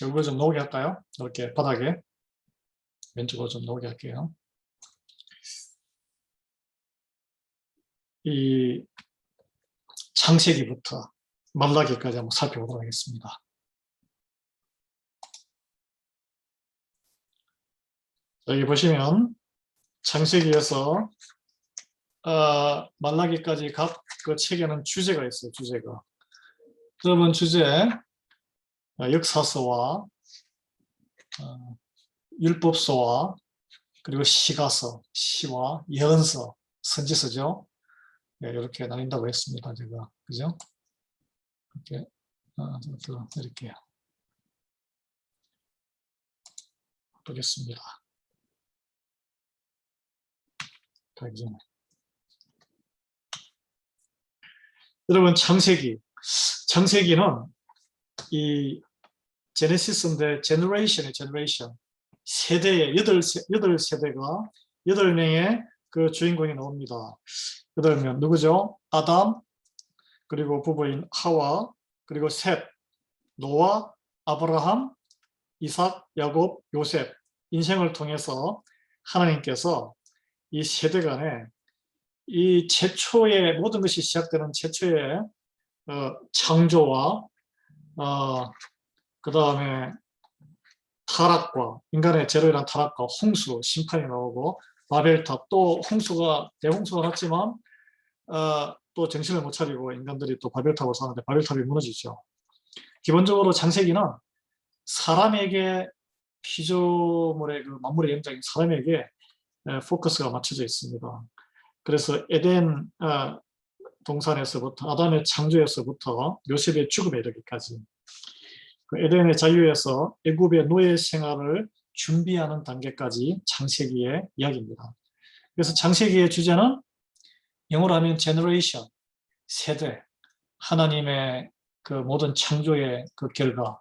얼굴 좀 나오게 할까요? 이렇게 바닥에 왼쪽으로 좀 나오게 할게요. 이 창세기부터 말라기까지 한번 살펴보도록 하겠습니다. 여기 보시면 창세기에서 말라기까지 각 그 책에는 주제가 있어요. 주제가. 그러면 주제 역사서와 율법서와 그리고 시가서, 시와 예언서, 선지서죠. 네, 이렇게 나뉜다고 했습니다. 제가 그죠? 이렇게 좀 드릴게요. 보겠습니다. 가기 전에. 여러분 창세기는 이 제네시스인데 제너레이션 세대의 8세대가 8명의 그 주인공이 나옵니다. 8명 누구죠? 아담, 그리고 부부인 하와, 그리고 셋, 노아, 아브라함, 이삭, 야곱, 요셉. 인생을 통해서 하나님께서 이 세대 간에 이 최초의 모든 것이 시작되는 최초의 창조와 그 다음에 타락과 인간의 죄로 인한 타락과 홍수, 심판이 나오고 바벨탑, 또 대홍수가 났지만 또 정신을 못 차리고 인간들이 또 바벨탑을 사는데 바벨탑이 무너지죠. 기본적으로 창세기는 사람에게 피조물의 그 만물의 영장인 사람에게 포커스가 맞춰져 있습니다. 그래서 에덴 동산에서부터 아담의 창조에서부터 요셉의 죽음에 이르기까지 그 에덴의 자유에서 애굽의 노예 생활을 준비하는 단계까지 창세기의 이야기입니다. 그래서 창세기의 주제는 영어로 하면 generation, 세대, 하나님의 그 모든 창조의 그 결과,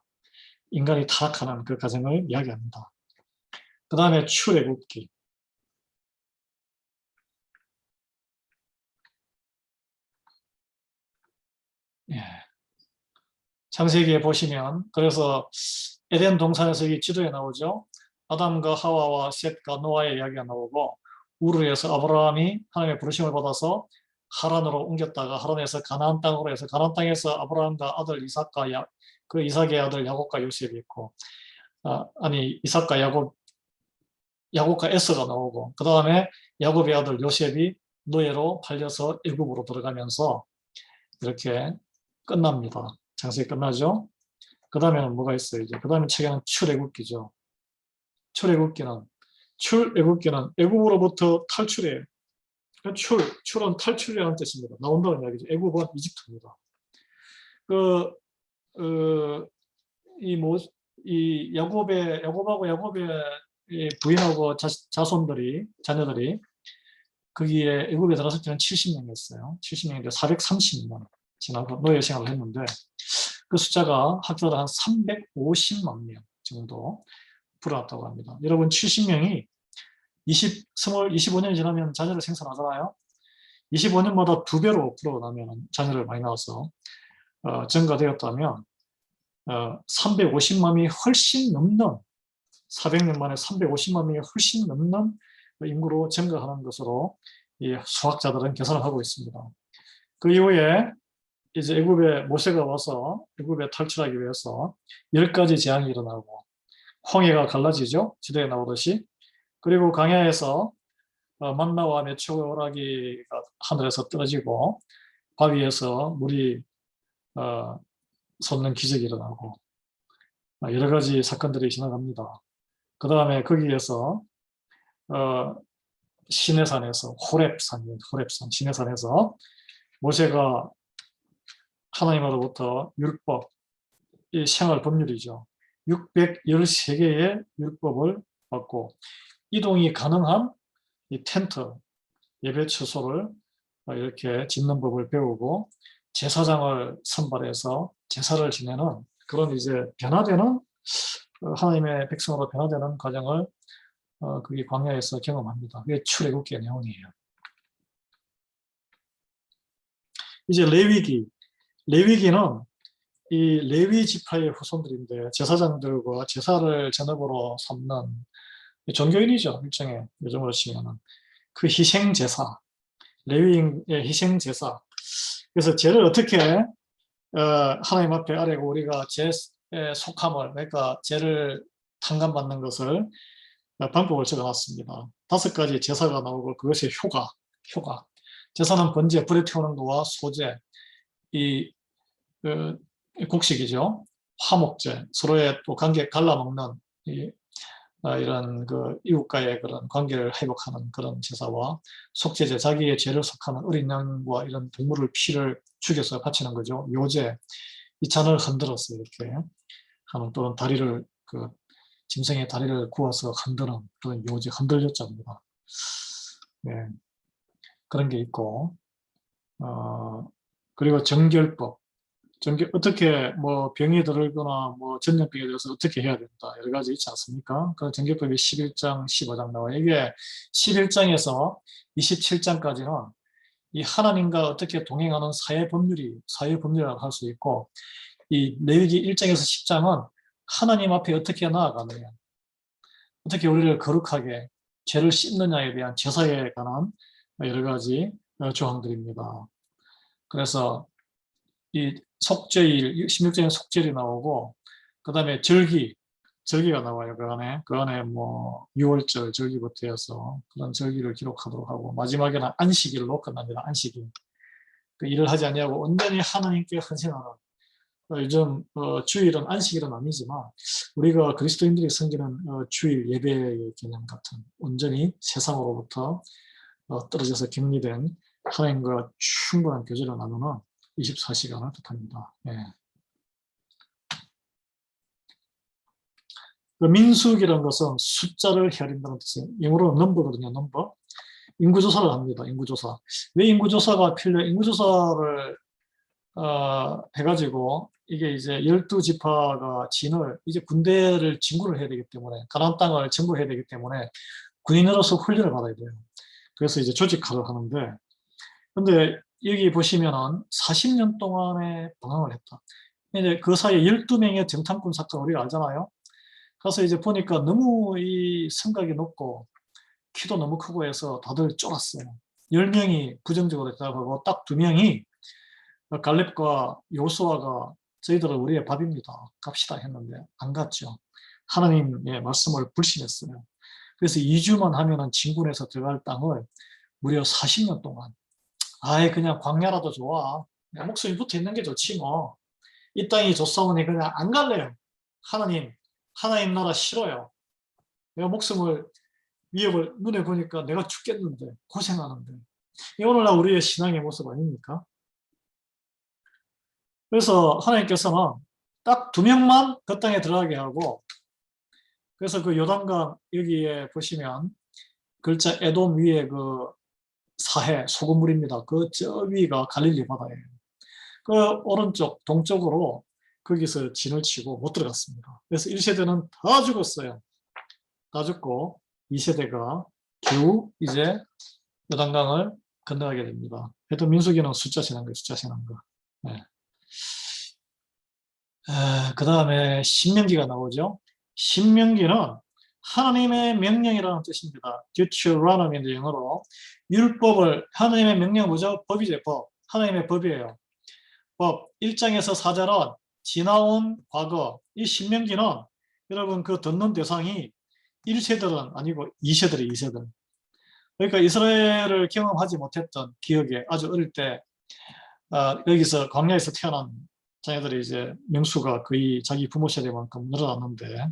인간이 타락하는 그 과정을 이야기합니다. 그 다음에 출애굽기. 예. 창세기에 보시면 그래서 에덴 동산에서 이 지도에 나오죠. 아담과 하와와 셋과 노아의 이야기가 나오고 우르에서 아브라함이 하나님의 부르심을 받아서 하란으로 옮겼다가 하란에서 가나안 땅으로 해서 가나안 땅에서 아브라함과 아들 이삭과 그 이삭의 아들 야곱과 요셉이 있고 이삭과 야곱과 에서가 나오고 그 다음에 야곱의 아들 요셉이 노예로 팔려서 애굽으로 들어가면서 이렇게 끝납니다. 창세기 끝나죠. 그 다음에는 뭐가 있어요? 이제 그 다음에 책에는 출애굽기죠. 출애굽기는 애굽으로부터 탈출이에요. 출은 탈출이라는 뜻입니다. 나온다는 이야기죠. 애굽은 이집트입니다. 야곱하고 야곱의 부인하고 자녀들이 거기에 애굽에 들어갔을 때는 70명이었어요. 70명인데 430년 지나고 노예 생활을 했는데 그 숫자가 합쳐서 한 350만 명 정도 불어났다고 합니다. 여러분 70명이 25년이 지나면 자녀를 생산하잖아요. 25년마다 2배로 불어나면 자녀를 많이 낳아서 증가되었다면 350만 명이 훨씬 넘는 400년 만에 350만 명이 훨씬 넘는 인구로 증가하는 것으로 이 수학자들은 계산을 하고 있습니다. 그 이후에 이제 애굽에 모세가 와서 애굽에 탈출하기 위해서 10가지 재앙이 일어나고 홍해가 갈라지죠. 지도에 나오듯이. 그리고 광야에서 만나와 메추라기가 하늘에서 떨어지고 바위에서 물이 솟는 기적이 일어나고 여러 가지 사건들이 지나갑니다. 그 다음에 거기에서 시내산에서 호렙산 시내산에서 모세가 하나님으로부터 율법, 이 생활 법률이죠. 613개의 율법을 받고 이동이 가능한 이 텐트, 예배 처소를 이렇게 짓는 법을 배우고 제사장을 선발해서 제사를 지내는 그런 이제 변화되는 하나님의 백성으로 변화되는 과정을 그게 광야에서 경험합니다. 그게 출애굽기의 내용이에요. 이제 레위기는 이 레위 지파의 후손들인데 제사장들과 제사를 전업으로 삼는 종교인이죠. 일종의 요즘으로 치면은 그 희생 제사, 레위인의 희생 제사. 그래서 죄를 어떻게 하나님 앞에 아뢰고 우리가 죄의 속함을, 그러니까 죄를 탕감받는 것을 방법을 적어놨습니다. 5가지 제사가 나오고 그것의 효과. 제사는 번제, 불에 태우는 것과 소제, 이 곡식이죠. 화목제, 서로의 또 관계 갈라먹는 이런 그 이웃과의 그런 관계를 회복하는 그런 제사와 속죄제, 자기의 죄를 속하는 어린 양과 이런 동물을 피를 죽여서 바치는 거죠. 요제, 이 잔을 흔들어서 이렇게 하는, 또는 다리를 짐승의 다리를 구워서 흔드는 그런 요제, 흔들렸자입니다. 네, 그런 게 있고, 그리고 정결법. 어떻게 뭐 병이 들거나 뭐 전염병에 대해서 어떻게 해야 된다, 여러 가지 있지 않습니까? 그 정결법이 11장, 15장 나와요. 이게 11장에서 27장까지는 이 하나님과 어떻게 동행하는 사회 법률이라고 할 수 있고, 이 레위기 1장에서 10장은 하나님 앞에 어떻게 나아가느냐, 어떻게 우리를 거룩하게 죄를 씻느냐에 대한 제사에 관한 여러 가지 조항들입니다. 그래서 이 속죄일, 16장에 속죄일이 나오고, 그 다음에 절기가 나와요. 그 안에 뭐 6월절 절기부터 해서 그런 절기를 기록하도록 하고, 마지막에는 안식일로 끝납니다. 안식일. 그 일을 하지 아니하고 온전히 하나님께 헌신하는, 요즘 주일은 안식일은 아니지만 우리가 그리스도인들이 섬기는 주일 예배의 개념 같은, 온전히 세상으로부터 떨어져서 격리된 하나님과 충분한 교제를 나누는 24시간을 뜻합니다. 예. 그 민수기라는 것은 숫자를 헤아린다는 뜻이에요. 영어로는 넘버거든요. 넘버. 인구조사를 합니다. 인구조사. 왜 인구조사가 필요해? 인구조사를 해가지고 이게 이제 12지파가 이제 군대를 진구를 해야 되기 때문에, 가나안 땅을 정복해야 되기 때문에 군인으로서 훈련을 받아야 돼요. 그래서 이제 조직화를 하는데, 근데 여기 보시면은 40년 동안에 방황을 했다. 이제 그 사이에 12명의 정탐꾼 사건 우리가 알잖아요. 가서 이제 보니까 너무 이 성각이 높고 키도 너무 크고 해서 다들 쫄았어요. 10명이 부정적으로 대답하고 딱 2명이 갈렙과 요수아가 저희들은 우리의 밥입니다, 갑시다 했는데 안 갔죠. 하나님의 말씀을 불신했어요. 그래서 2주만 하면은 진군에서 들어갈 땅을 무려 40년 동안, 아예 그냥 광야라도 좋아, 내 목숨이 붙어 있는 게 좋지 뭐, 이 땅이 좋사오니 그냥 안 갈래요. 하나님 나라 싫어요. 내가 목숨을, 위협을 눈에 보니까 내가 죽겠는데, 고생하는데. 이 오늘날 우리의 신앙의 모습 아닙니까? 그래서 하나님께서는 딱 2명만 그 땅에 들어가게 하고, 그래서 그 요단강 여기에 보시면 글자 에돔 위에 그 사해, 소금물입니다. 그 저 위가 갈릴리 바다예요. 그 오른쪽 동쪽으로 거기서 진을 치고 못 들어갔습니다. 그래서 1세대는 다 죽었어요. 다 죽고 2세대가 겨우 이제 요단강을 건너가게 됩니다. 하여튼 민수기는 숫자 세는 거예요. 숫자 세는 거. 네. 그 다음에 신명기가 나오죠. 신명기는 하나님의 명령이라는 뜻입니다. Deuteronomy인데 영어로 율법을, 하나님의 명령 뭐죠? 법이죠. 법. 하나님의 법이에요. 법 1장에서 4절은 지나온 과거. 이 신명기는 여러분 그 듣는 대상이 1세들은 아니고 2세들. 그러니까 이스라엘을 경험하지 못했던 기억에 아주 어릴 때 여기서 광야에서 태어난 자녀들이 이제 명수가 거의 자기 부모 세대만큼 늘어났는데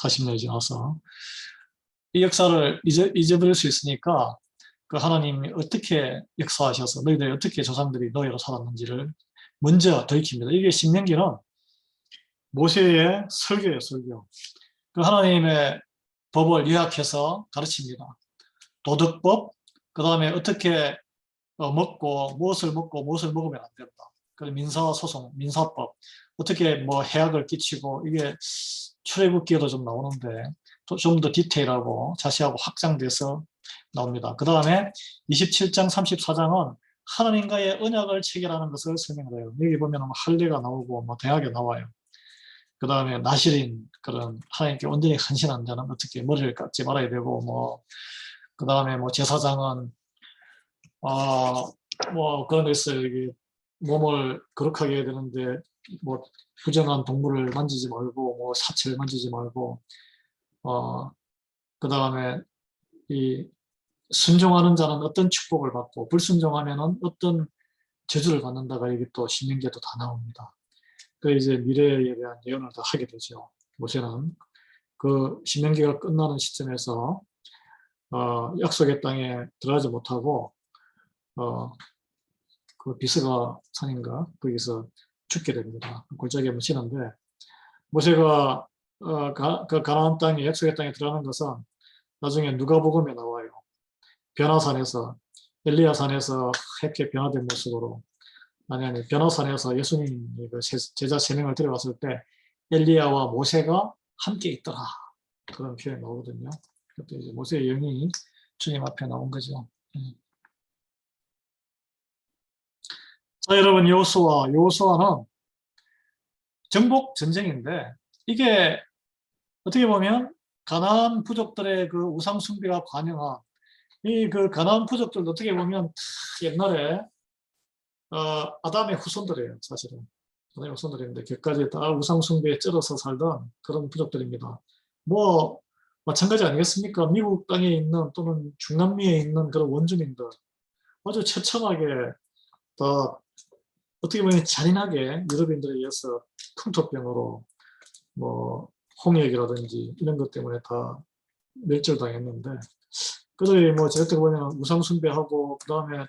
40년이 지나서 이 역사를 잊어버릴 수 있으니까 그 하나님이 어떻게 역사하셔서 너희들이 어떻게 조상들이 노예로 살았는지를 먼저 들킵니다. 이게 신명기는 모세의 설교예요. 설교. 그 하나님의 법을 요약해서 가르칩니다. 도덕법, 그 다음에 어떻게 먹고 무엇을 먹으면 안 된다. 그리고 민사소송, 민사법, 어떻게 뭐 해악을 끼치고, 이게 출애굽기에도 좀 나오는데 좀 더 디테일하고 자세하고 확장돼서 나옵니다. 그 다음에 27장, 34장은 하나님과의 언약을 체결하는 것을 설명을 해요. 여기 보면 할례가 나오고 뭐 대학에 나와요. 그 다음에 나실인 그런 하나님께 온전히 헌신한 자는 어떻게 머리를 깎지 말아야 되고 그 다음에 제사장은 뭐 그런 거 있어요. 여기 몸을 거룩하게 해야 되는데 부정한 동물을 만지지 말고 사체를 만지지 말고 그 다음에 이 순종하는 자는 어떤 축복을 받고 불순종하면은 어떤 저주를 받는다가 여기 또 신명기에도 다 나옵니다. 그 이제 미래에 대한 예언을 다 하게 되죠. 모세는 그 신명기가 끝나는 시점에서 약속의 땅에 들어가지 못하고 그 비스가 산인가 거기서 죽게 됩니다. 골짜기에 묻히는데 모세가 그 가나안 땅에 약속의 땅에 들어가는 것은 나중에 누가복음에 나와요. 변화산에서 엘리야산에서 하얗게 변화된 모습으로 아니 변화산에서 예수님이 그 제자 3명을 데려왔을 때 엘리야와 모세가 함께 있더라 그런 표현이 나오거든요. 그때 이제 모세의 영이 주님 앞에 나온 거죠. 자 여러분 여호수아는 정복 전쟁인데 이게 어떻게 보면 가나안 부족들의 그 우상 숭배가 관영한 그 가나안 부족들도 어떻게 보면 옛날에 아담의 후손들이에요. 사실은 아담의 후손들인데 격까지 다 우상 숭배에 쩔어서 살던 그런 부족들입니다. 마찬가지 아니겠습니까? 미국 땅에 있는 또는 중남미에 있는 그런 원주민들 아주 처참하게 다 어떻게 보면 잔인하게 유럽인들에 의해서 풍토병으로 홍역이라든지 이런 것 때문에 다 멸절당했는데 그들이 저렇게 보면 우상 숭배하고 그 다음에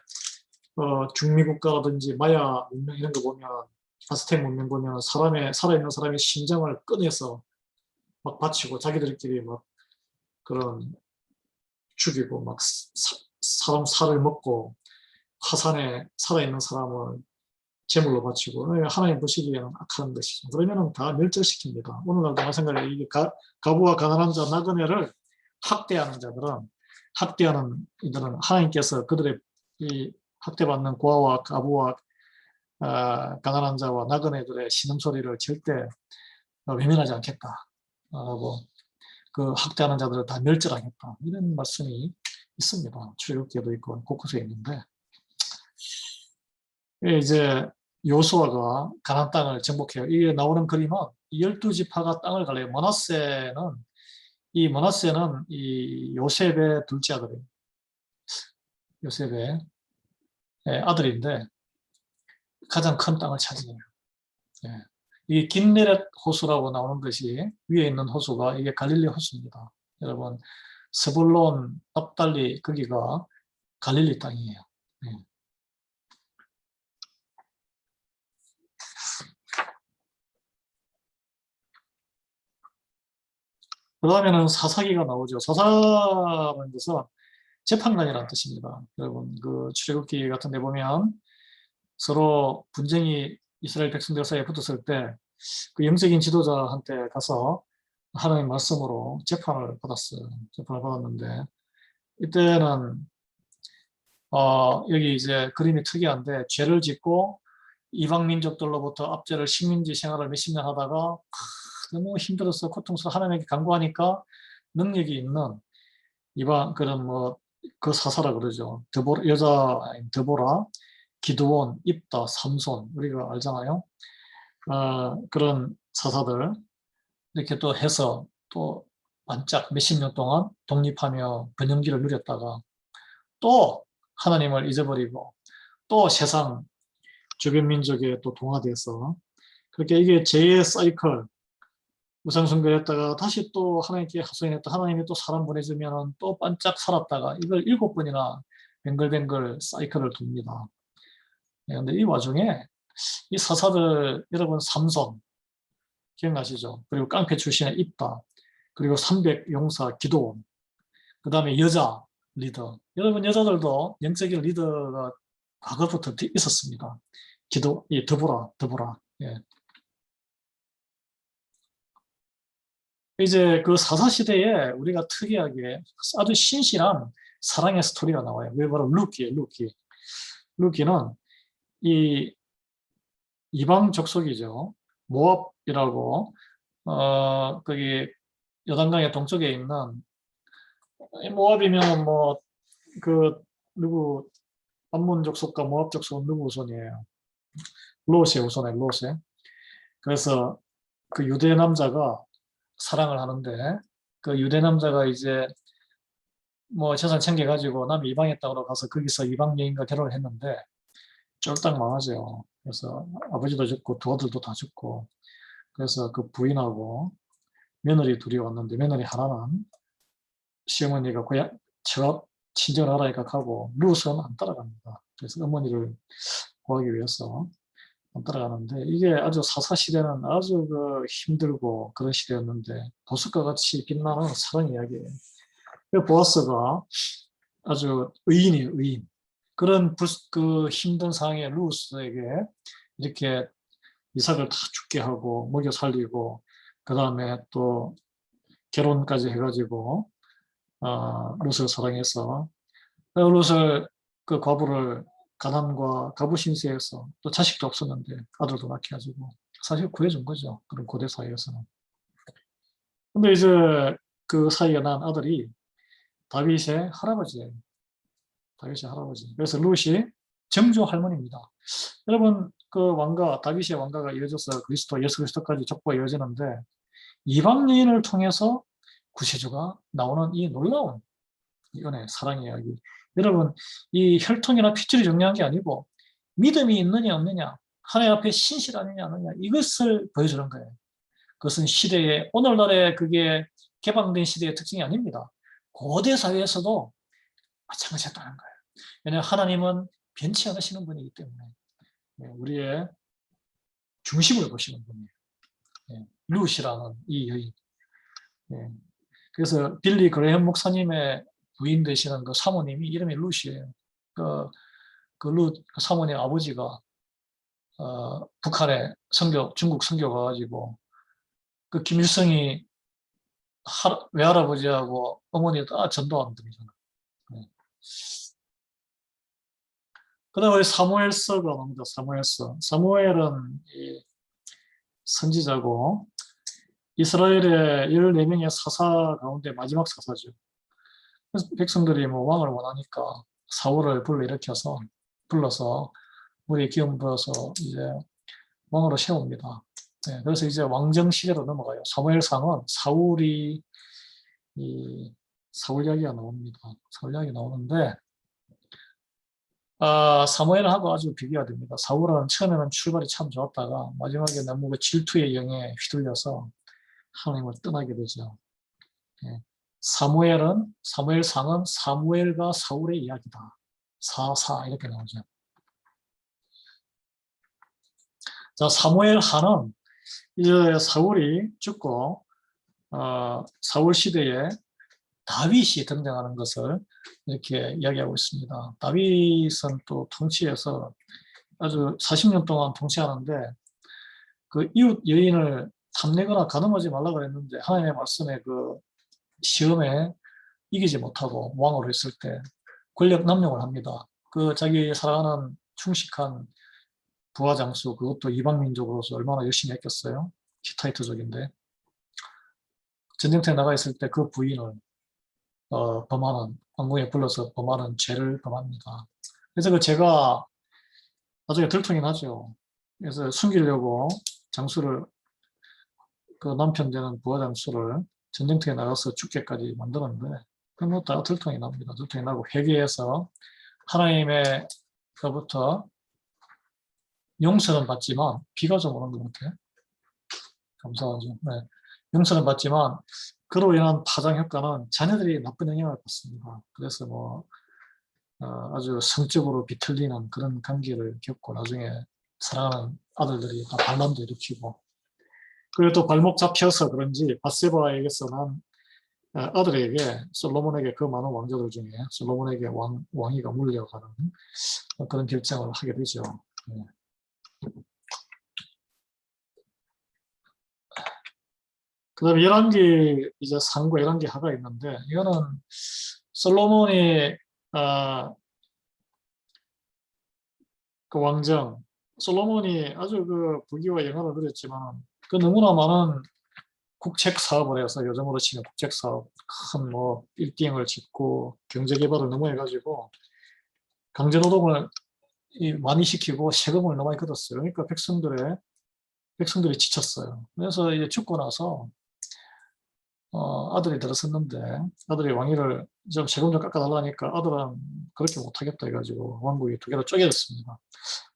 중미 국가라든지 마야 문명 이런 거 보면 아스텍 문명 보면 살아있는 사람의 심장을 꺼내서 막 바치고 자기들끼리 막 그런 죽이고 막 사람 살을 먹고 화산에 살아있는 사람을 제물로 바치고 하나님 보시기에는 악한 것이죠. 그러면은 다 멸절시킵니다. 오늘날도 마찬가지로 이게 가부와 가난한 자 나그네를 학대하는 이들은 하나님께서 그들의 이 학대받는 고아와 가부와 가난한 자와 나그네들의 신음소리를 절대 외면하지 않겠다라고 그 학대하는 자들을 다 멸절하겠다 이런 말씀이 있습니다. 출애굽기에도 있고 곳곳에 있는데 이제 요수아가 가나안 땅을 정복해요. 이게 나오는 그림은 12지파가 땅을 갈래요. 머나세는 이 요셉의 둘째 아들이에요. 요셉의 아들인데 가장 큰 땅을 차지해요. 이 긴네렛 호수라고 나오는 것이 위에 있는 호수가 이게 갈릴리 호수입니다. 여러분 스불론, 납달리 거기가 갈릴리 땅이에요. 그 다음에는 사사기가 나오죠. 사사라는 것은 재판관이라는 뜻입니다. 여러분 그 출애굽기 같은 데 보면 서로 분쟁이 이스라엘 백성들 사이에 붙었을 때 그 영적인 지도자한테 가서 하나님 말씀으로 재판을 받았어요. 재판을 받았는데 이때는 여기 이제 그림이 특이한데 죄를 짓고 이방 민족들로부터 압제를 식민지 생활을 몇십 년 하다가 너무 힘들어서 고통스러워 하나님에게 간구하니까 능력이 있는 이방 그런 그 사사라 그러죠. 여자인 드보라, 기드온, 입다, 삼손 우리가 알잖아요. 그런 사사들 이렇게 또 해서 또 반짝 몇십 년 동안 독립하며 번영기를 누렸다가 또 하나님을 잊어버리고 또 세상 주변 민족에 또 동화돼서 그렇게 이게 제 사이클 우상숭배했다가 다시 또 하나님께 하소연했다 하나님이 또 사람 보내주면 또 반짝 살았다가 이걸 7번이나 뱅글뱅글 사이클을 돕니다. 그런데 이 와중에 이 사사들 여러분 삼손 기억나시죠? 그리고 깡패 출신의 입다 그리고 300 용사 기도원 그 다음에 여자 리더 여러분 여자들도 영적인 리더가 과거부터 있었습니다. 이 드보라 예. 이제 그 사사시대에 우리가 특이하게 아주 신실한 사랑의 스토리가 나와요. 왜 바로 루키예요. 루기는 이 이방 족속이죠. 모압이라고 거기 요단강의 동쪽에 있는 모압이면 뭐 그 누구 암몬 족속과 모압 족속은 누구 후손이에요? 롯의 후손이에요. 롯의. 그래서 그 유대 남자가 사랑을 하는데 그 유대 남자가 이제 뭐 재산 챙겨가지고 남이 이방에 땅으로 가서 거기서 이방 여인과 결혼을 했는데 쫄딱 망하죠. 그래서 아버지도 죽고 두 아들도 다 죽고 그래서 그 부인하고 며느리 둘이 왔는데 며느리 하나는 시어머니가 고향 친정을 하라니까 가고 룻은 안 따라갑니다. 그래서 어머니를 구하기 위해서 안 따라가는데 이게 아주 사사시대는 아주 그 힘들고 그런 시대였는데 보석과 같이 빛나는 사랑 이야기예요. 그 보아스가 아주 의인이에요, 의인. 그런 그 힘든 상황에 루스에게 이렇게 이삭을 다 죽게 하고 먹여 살리고 그 다음에 또 결혼까지 해가지고 룻을 사랑해서 룻을 그 과부를 가난과 가부 신세에서 또 자식도 없었는데 아들도 낳게 가지고 사실 구해준 거죠. 그런 고대 사회에서는. 근데 이제 그 사이에 난 아들이 다윗의 할아버지예요. 다윗의 할아버지. 그래서 룻이 정조 할머니입니다. 여러분 그 왕가 다윗의 왕가가 이어져서 그리스도 예수 그리스도까지 족보가 이어지는데 이방 여인을 통해서 구세주가 나오는 이 놀라운 이 은혜, 사랑의 이야기. 여러분 이 혈통이나 피줄이 중요한 게 아니고 믿음이 있느냐 없느냐, 하나님 앞에 신실하느냐 아느냐 이것을 보여주는 거예요. 그것은 시대의 오늘날의 그게 개방된 시대의 특징이 아닙니다. 고대 사회에서도 마찬가지였다는 거예요. 왜냐하면 하나님은 변치 않으시는 분이기 때문에 우리의 중심을 보시는 분이에요. 룻이라는 이 여인. 그래서 빌리 그레이엄 목사님의 부인 되시는 그 사모님이 이름이 룻이에요. 룻 사모님 아버지가 북한에 중국 선교 가가지고 그 김일성이 외할아버지하고 어머니 다 전도한 분이잖아요. 그다음에 사무엘서가 나옵니다. 사무엘서. 사무엘은 선지자고 이스라엘의 14명의 사사 가운데 마지막 사사죠. 그래서 백성들이 뭐 왕을 원하니까 사울을 불러서 우리 기름 부어서 이제 왕으로 세웁니다. 그래서 이제 왕정 시대로 넘어가요. 사무엘상은 사울 이야기가 나옵니다. 사울 이야기 나오는데 사무엘하고 아주 비교가 됩니다. 사울은 처음에는 출발이 참 좋았다가 마지막에 너무 그 질투의 영에 휘둘려서 하나님을 떠나게 되죠. 사무엘상은 사무엘과 사울의 이야기다. 사사 이렇게 나오죠. 자, 사무엘하는 이제 사울이 죽고 사울 시대에 다윗이 등장하는 것을 이렇게 이야기하고 있습니다. 다윗은 또 통치해서 아주 40년 동안 통치하는데 그 이웃 여인을 탐내거나 가늠하지 말라 그랬는데 하나님의 말씀에 그 시험에 이기지 못하고 왕으로 했을 때 권력 남용을 합니다. 그 자기 사랑하는 충식한 부하 장수, 그것도 이방 민족으로서 얼마나 열심히 했겠어요. 히타이트족인데 전쟁터에 나가 있을 때 그 부인을 왕궁에 불러서 범하는 죄를 범합니다. 그래서 그 죄가 나중에 들통이 나죠. 그래서 숨기려고 그 남편 되는 부하 장수를 전쟁터에 나가서 죽게까지 만드는데 그건 다 들통이 납니다. 들통이 나고 회개해서 하나님의 그로부터 용서는 받지만 비가 좀 오는 것 같아요. 감사하죠. 네. 용서는 받지만 그로 인한 파장 효과는 자녀들이 나쁜 영향을 받습니다. 그래서 뭐 아주 성적으로 비틀리는 그런 관계를 겪고 나중에 사랑하는 아들들이 다 반란도 일으키고 그리고 또 발목 잡혀서 그런지 밧세바에게서 난 아들에게 솔로몬에게 그 많은 왕자들 중에 솔로몬에게 왕위가 물려가는 그런 결정을 하게 되죠. 네. 그 다음에 11개 이제 상과 11개 하가 있는데 이거는 솔로몬이 그 왕정 솔로몬이 아주 그 부귀와 영화를 누렸지만 그 너무나 많은 국책 사업을 해서 요즘으로 치면 국책 사업 큰 뭐 빌딩을 짓고 경제 개발을 너무 해가지고 강제 노동을 많이 시키고 세금을 너무 많이 걷었어요. 그러니까 백성들이 지쳤어요. 그래서 이제 죽고 나서 아들이 들었었는데 아들이 왕위를 좀 세금 좀 깎아달라니까 아들은 그렇게 못하겠다 해가지고 왕국이 두 개로 쪼개졌습니다.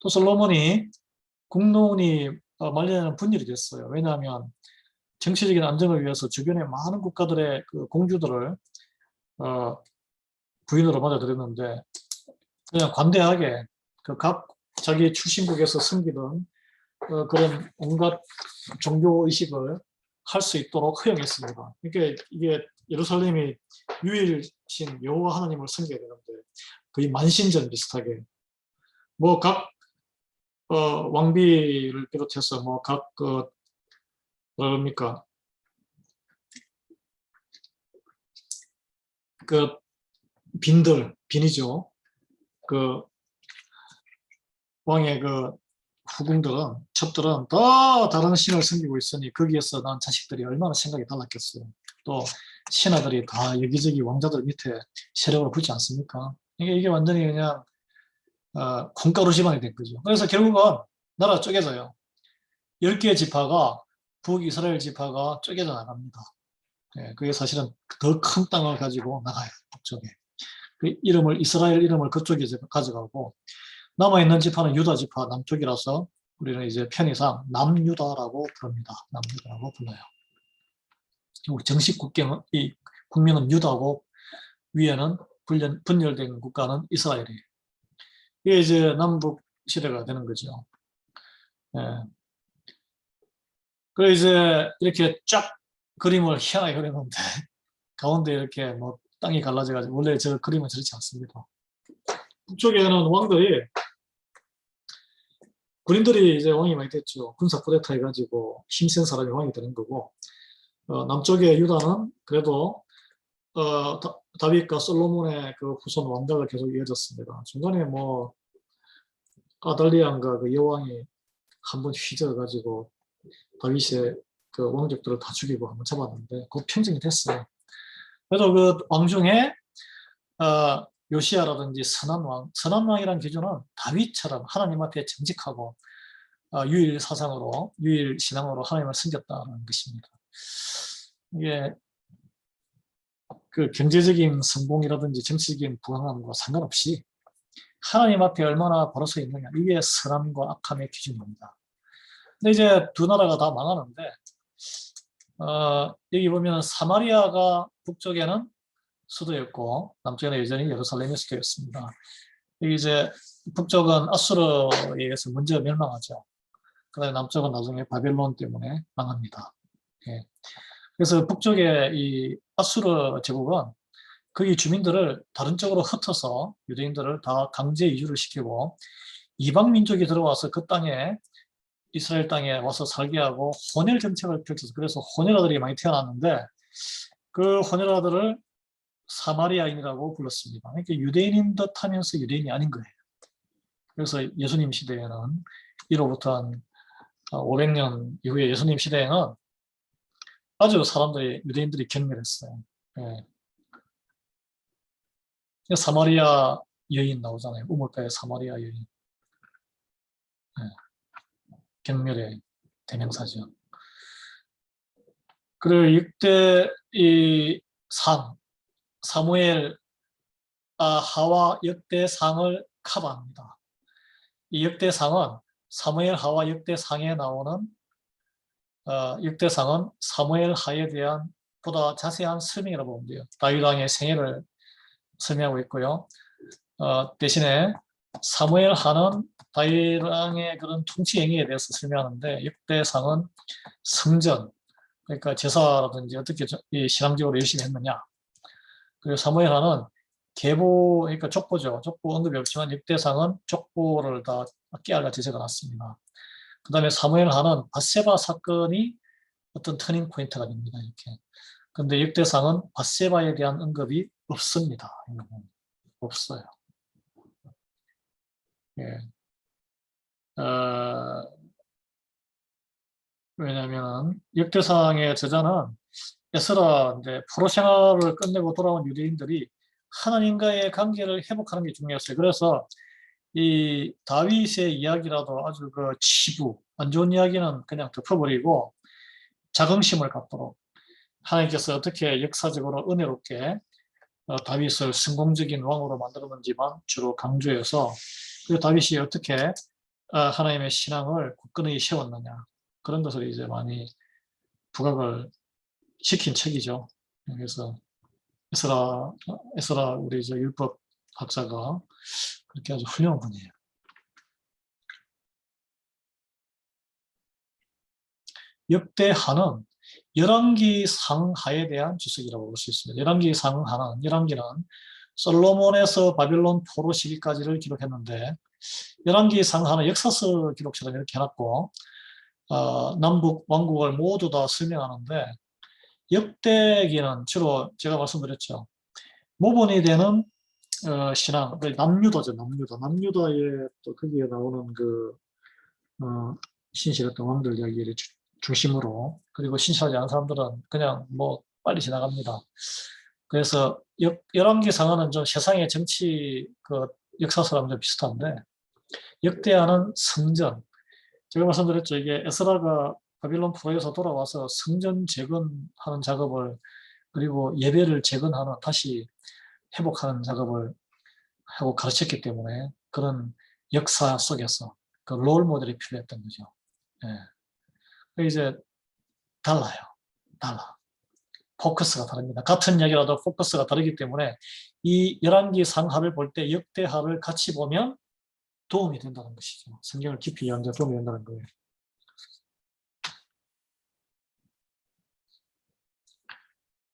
또 솔로몬이 국론이 말년에는 분열이 됐어요. 왜냐하면 정치적인 안정을 위해서 주변의 많은 국가들의 그 공주들을 부인으로 맞아들였는데 그냥 관대하게 그 각 자기 출신국에서 섬기던 그런 온갖 종교 의식을 할 수 있도록 허용했습니다. 그러니까 이게 예루살렘이 유일신 여호와 하나님을 섬겨야 되는데 거의 만신전 비슷하게 뭐 각 왕비를 비롯해서 뭐 각 뭐랍니까 그 빈이죠. 그 왕의 그 후궁들은 첩들은 더 다른 신을 섬기고 있으니 거기에서 난 자식들이 얼마나 생각이 달랐겠어요. 또 신하들이 다 여기저기 왕자들 밑에 세력으로 붙지 않습니까? 이게 완전히 그냥 콩가루 집안이 된 거죠. 그래서 결국은 나라 쪼개져요. 10개의 지파가 북이스라엘 지파가 쪼개져 나갑니다. 그게 사실은 더 큰 땅을 가지고 나가요. 북쪽에. 그 이스라엘 이름을 그쪽에 가져가고 남아있는 지파는 유다 지파 남쪽이라서 우리는 이제 편의상 남유다라고 부릅니다. 남유다라고 불러요. 정식 국명은 유다고 위에는 분열된 국가는 이스라엘이에요. 이게 이제 남북 시대가 되는 거죠. 예. 그래 이제 이렇게 쫙 그림을 희한하게 그렸는데 가운데 이렇게 뭐 땅이 갈라져가지고 원래 저 그림은 저렇지 않습니다. 북쪽에는 왕들이 군인들이 이제 왕이 많이 됐죠. 군사 쿠데타 해가지고 힘센 사람이 왕이 되는 거고 남쪽의 유다는 그래도 다윗과 솔로몬의 그 후손 왕자가 계속 이어졌습니다. 중간에 뭐 아달리안과 그 여왕이 한번 휘저어가지고 다윗의 그 왕족들을 다 죽이고 한번 잡았는데 그 평정이 됐어요. 그래서 그 왕 중에 요시아라든지 선한 왕이라는 기준은 다윗처럼 하나님 앞에 정직하고 유일 사상으로 유일 신앙으로 하나님을 섬겼다는 것입니다. 이게 그 경제적인 성공이라든지 정치적인 부강함과 상관없이 하나님 앞에 얼마나 바로 서 있느냐 이게 선함과 악함의 기준입니다. 근데 이제 두 나라가 다 망하는데 여기 보면 사마리아가 북쪽에는 수도였고 남쪽에는 여전히 예루살렘이 수도였습니다. 여기 이제 북쪽은 아수르에 의해서 먼저 멸망하죠. 그다음에 남쪽은 나중에 바벨론 때문에 망합니다. 예. 그래서 북쪽의 이 아수르 제국은 거기 주민들을 다른 쪽으로 흩어서 유대인들을 다 강제 이주를 시키고 이방 민족이 들어와서 그 땅에 이스라엘 땅에 와서 살게 하고 혼혈 정책을 펼쳐서 그래서 혼혈아들이 많이 태어났는데 그 혼혈아들을 사마리아인이라고 불렀습니다. 그러니까 유대인인 듯 하면서 유대인이 아닌 거예요. 그래서 예수님 시대에는 이로부터 한 500년 이후에 예수님 시대에는 아주 유대인들이 경멸했어요. 예. 사마리아 여인 나오잖아요. 우물가의 사마리아 여인. 예. 경멸의 대명사죠. 그리고 6대 이 사무엘 하와 역대상을 커버합니다. 이 역대상은 사무엘 하와 역대상에 나오는 역대상은 사무엘 하에 대한 보다 자세한 설명이라고 보면 돼요. 다윗 왕의 생애를 설명하고 있고요. 대신에 사무엘 하는 다윗 왕의 그런 통치 행위에 대해서 설명하는데 역대상은 성전, 그러니까 제사라든지 어떻게 이 신앙적으로 열심히 했느냐. 그리고 사무엘 하는 계보, 그러니까 족보죠. 족보 언급이 없지만 역대상은 족보를 다 깨알같이 적어놨습니다. 그 다음에 사무엘 하는 밧세바 사건이 어떤 터닝 포인트가 됩니다. 이렇게. 근데 역대상은 밧세바에 대한 언급이 없습니다. 없어요. 예. 왜냐하면 역대상의 저자는 에스라 이제 포로 생활을 끝내고 돌아온 유대인들이 하나님과의 관계를 회복하는 게 중요했어요. 그래서 이 다윗의 이야기라도 아주 그 치부, 안 좋은 이야기는 그냥 덮어버리고 자긍심을 갖도록 하나님께서 어떻게 역사적으로 은혜롭게 다윗을 성공적인 왕으로 만들었는지만 주로 강조해서 그 다윗이 어떻게 하나님의 신앙을 굳건히 세웠느냐 그런 것을 이제 많이 부각을 시킨 책이죠. 그래서 에스라 우리 저 율법 학자가 그렇게 아주 훌륭한 분이에요. 역대하는 열왕기 상하에 대한 주석이라고 볼 수 있습니다. 열왕기 상하는 열왕기는 솔로몬에서 바빌론 포로 시기까지를 기록했는데 열왕기 상하는 역사서 기록처럼 이렇게 해놨고 남북 왕국을 모두 다 설명하는데 역대기는 주로 제가 말씀드렸죠. 모본이 되는 신앙, 남유다죠, 남유다. 남유다에 또 거기에 나오는 그 신실했던 왕들 이야기를 중심으로 그리고 신실하지 않은 사람들은 그냥 뭐 빨리 지나갑니다. 그래서 열왕기 상하는 좀 세상의 정치 그 역사서랑 좀 비슷한데 역대하는 성전. 제가 말씀드렸죠. 이게 에스라가 바빌론 포로에서 돌아와서 성전 재건하는 작업을 그리고 예배를 재건하는 다시 회복하는 작업을 하고 가르쳤기 때문에 그런 역사 속에서 그 롤 모델이 필요했던 거죠. 예. 이제 달라요. 달라. 포커스가 다릅니다. 같은 이야기라도 포커스가 다르기 때문에 이 열왕기 상하를 볼 때 역대하를 같이 보면 도움이 된다는 것이죠. 성경을 깊이 이해하는 데 도움이 된다는 거예요.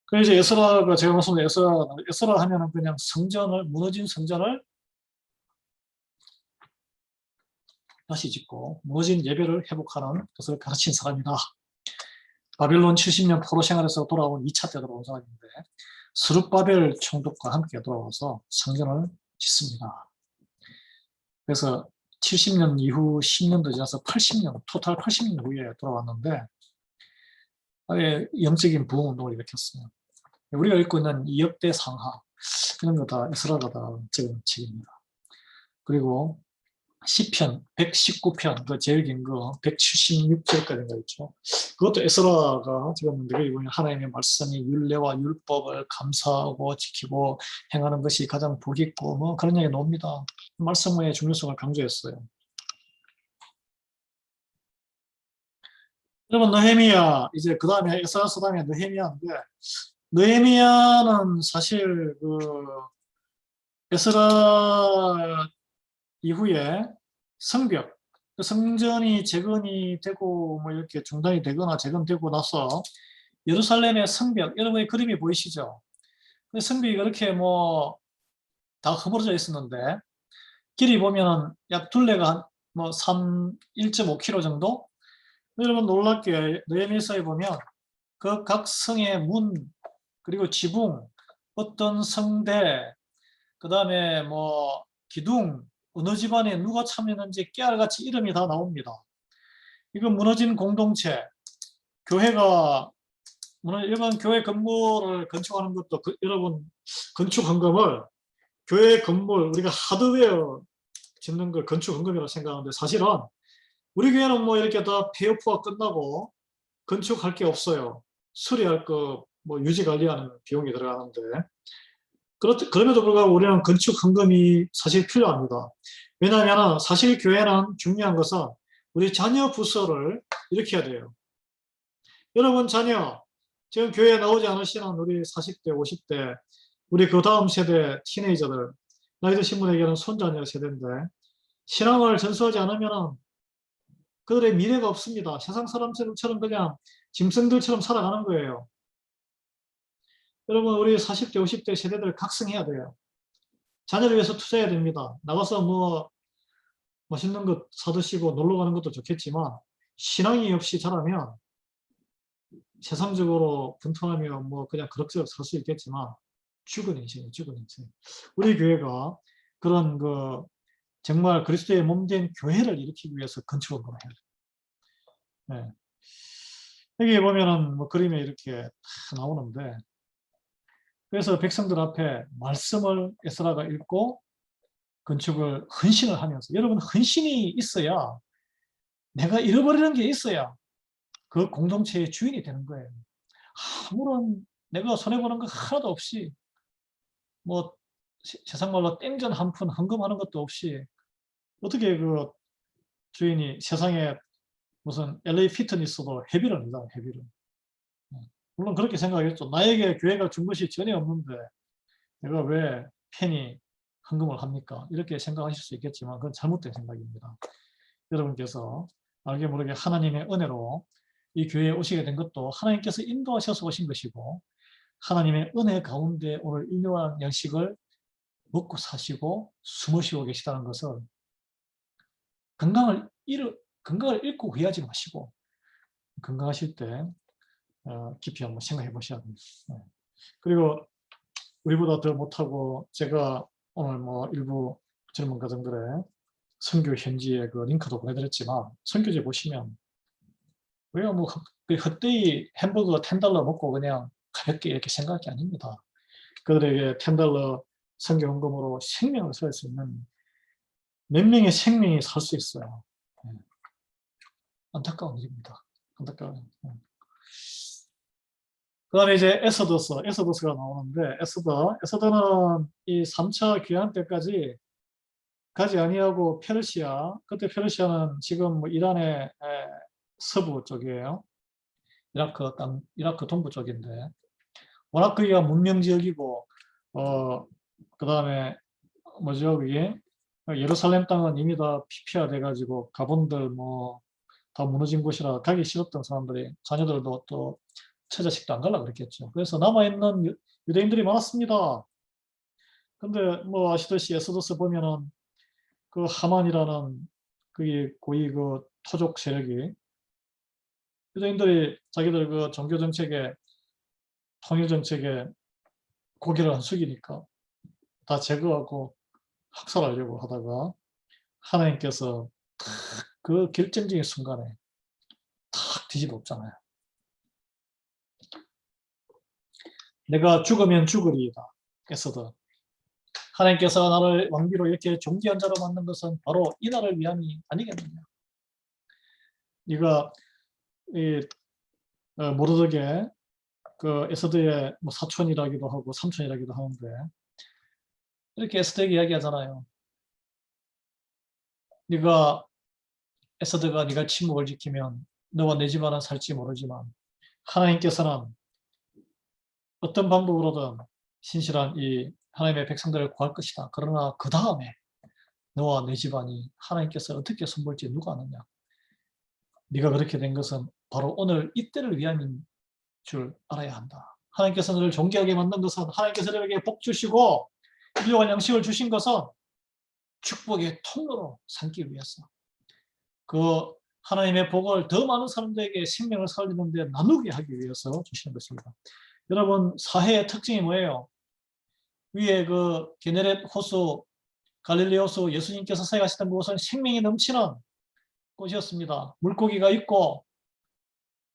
그래서 에스라가 제가 말씀드린 에스라 하면은 그냥 성전을 무너진 성전을 다시 짓고 무너진 예배를 회복하는 것을 가르친 사람이다. 바빌론 70년 포로 생활에서 돌아온 2차 때 돌아온 사람인데 스룹바벨 총독과 함께 돌아와서 성전을 짓습니다. 그래서 70년 이후 10년도 지나서 80년, 토탈 80년 후에 돌아왔는데 아예 영적인 부흥운동을 일으켰어요. 우리가 읽고 있는 이 역대 상하 이런 거 다 에스라가 다 적은 책입니다. 그리고 시편 119편 그 제일 긴 거 176절까지인가 있죠. 그것도 에스라가 지금 내가 이번에 하나님의 말씀이 율례와 율법을 감사하고 지키고 행하는 것이 가장 복이 있고 뭐 그런 얘기 나옵니다. 말씀의 중요성을 강조했어요. 여러분 느헤미야 이제 그 다음에 에스라서 다음에 느헤미야인데 느헤미야는 사실 그 에스라 이후에 성벽, 성전이 재건이 되고 뭐 이렇게 중단이 되거나 재건되고 나서 예루살렘의 성벽, 여러분의 그림이 보이시죠? 그 성벽이 그렇게 뭐 다 허물어져 있었는데 길이 보면 약 둘레가 뭐 1.5km 정도? 여러분 놀랍게 느헤미야서에 보면 그 각 성의 문 그리고 지붕, 어떤 성대, 그 다음에 뭐 기둥, 어느 집안에 누가 참여했는지 깨알같이 이름이 다 나옵니다. 이건 무너진 공동체, 교회가 이번 교회 건물을 건축하는 것도 여러분 건축 헌금을 교회 건물 우리가 하드웨어 짓는 걸 건축 헌금이라고 생각하는데 사실은 우리 교회는 뭐 이렇게 다 폐업후가 끝나고 건축할 게 없어요. 수리할 거 뭐 유지 관리하는 비용이 들어가는데 그럼에도 불구하고 우리는 건축 헌금이 사실 필요합니다. 왜냐하면 사실 교회는 중요한 것은 우리 자녀 부서를 일으켜야 돼요. 여러분 자녀 지금 교회에 나오지 않으시는 우리 40대, 50대 우리 그 다음 세대 티네이저들 나이 드신 분에게는 손자녀 세대인데 신앙을 전수하지 않으면 그들의 미래가 없습니다. 세상 사람처럼 그냥 짐승들처럼 살아가는 거예요. 여러분 우리 40대, 50대 세대들 각성해야 돼요. 자녀를 위해서 투자해야 됩니다. 나가서 뭐 맛있는 것 사드시고 놀러 가는 것도 좋겠지만 신앙이 없이 자라면 세상적으로 분통하며 뭐 그냥 그럭저럭 살 수 있겠지만 죽은 인생이에요. 죽은 인생. 우리 교회가 그런 그 정말 그리스도의 몸된 교회를 일으키기 위해서 건축한 거예요. 네. 여기 보면은 뭐 그림에 이렇게 다 나오는데, 그래서 백성들 앞에 말씀을 에스라가 읽고 건축을 헌신을 하면서, 여러분 헌신이 있어야, 내가 잃어버리는 게 있어야 그 공동체의 주인이 되는 거예요. 아무런 내가 손해보는 거 하나도 없이, 뭐 세상 말로 땡전 한 푼 헌금하는 것도 없이 어떻게 그 주인이, 세상에 무슨 LA 피트니스도 회비를 내잖아요, 회비를. 물론 그렇게 생각했죠. 나에게 교회가 준 것이 전혀 없는데 내가 왜 편히 헌금을 합니까? 이렇게 생각하실 수 있겠지만 그건 잘못된 생각입니다. 여러분께서 알게 모르게 하나님의 은혜로 이 교회에 오시게 된 것도 하나님께서 인도하셔서 오신 것이고, 하나님의 은혜 가운데 오늘 일용할 양식을 먹고 사시고 숨으시고 계시다는 것을, 건강을 잃고 후회하지 마시고 건강하실 때 깊이 한번 생각해 보셔야 됩니다. 그리고 우리보다 더 못하고, 제가 오늘 뭐 일부 젊은 가정들의 선교 현지의 그 링크도 보내드렸지만, 선교지 보시면 왜요? 뭐 헛되이 햄버거 $10 먹고 그냥 가볍게 이렇게 생각할 게 아닙니다. 그들에게 $10 선교 헌금으로 생명을 살 수 있는, 몇 명의 생명이 살 수 있어요. 안타까운 일입니다. 안타까워요. 그 다음에 이제 에서더스가 나오는데, 에서더는 이 3차 귀환 때까지 가지 아니하고 페르시아, 그때 페르시아는 지금 뭐 이란의 서부 쪽이에요. 이라크 동부 쪽인데, 워낙 거기가 문명 지역이고, 그 다음에 뭐죠, 그게 예루살렘 땅은 이미 다 피폐화돼 가지고 가본들 뭐 다 무너진 곳이라 가기 싫었던 사람들이, 자녀들도 또 처자식도 안 가려고 그랬겠죠. 그래서 남아있는 유대인들이 많았습니다. 근데 뭐 아시듯이 에스더스 보면은 그 하만이라는 그게 고위 그 토족 세력이, 유대인들이 자기들 그 종교 정책에, 통일 정책에 고개를 안 숙이니까 다 제거하고 학살하려고 하다가, 하나님께서 그 결정적인 순간에 탁 뒤집어엎잖아요. 내가 죽으면 죽으리이다. 에서더, 하나님께서 나를 왕비로 이렇게 존귀한 자로 만든 것은 바로 이 날을 위함이 아니겠느냐. 네가 이 모르드게 그 에스더의 뭐 사촌이라기도 하고 삼촌이라기도 하는데, 이렇게 에스더에게 이야기하잖아요. 네가, 에스더가 네가 침묵을 지키면 너와 내 집안은 살지 모르지만 하나님께서는 어떤 방법으로든 신실한 이 하나님의 백성들을 구할 것이다. 그러나 그 다음에 너와 내 집안이 하나님께서 어떻게 손볼지 누가 아느냐. 네가 그렇게 된 것은 바로 오늘 이때를 위함인 줄 알아야 한다. 하나님께서 너를 존귀하게 만든 것은, 하나님께서 너에게 복 주시고 일용할 양식을 주신 것은 축복의 통로로 삼기 위해서, 그 하나님의 복을 더 많은 사람들에게 생명을 살리는 데 나누게 하기 위해서 주시는 것입니다. 여러분, 사해의 특징이 뭐예요? 위에 그 게네렛 호수, 갈릴리 호수, 예수님께서 사역하시던 곳은 생명이 넘치는 곳이었습니다. 물고기가 있고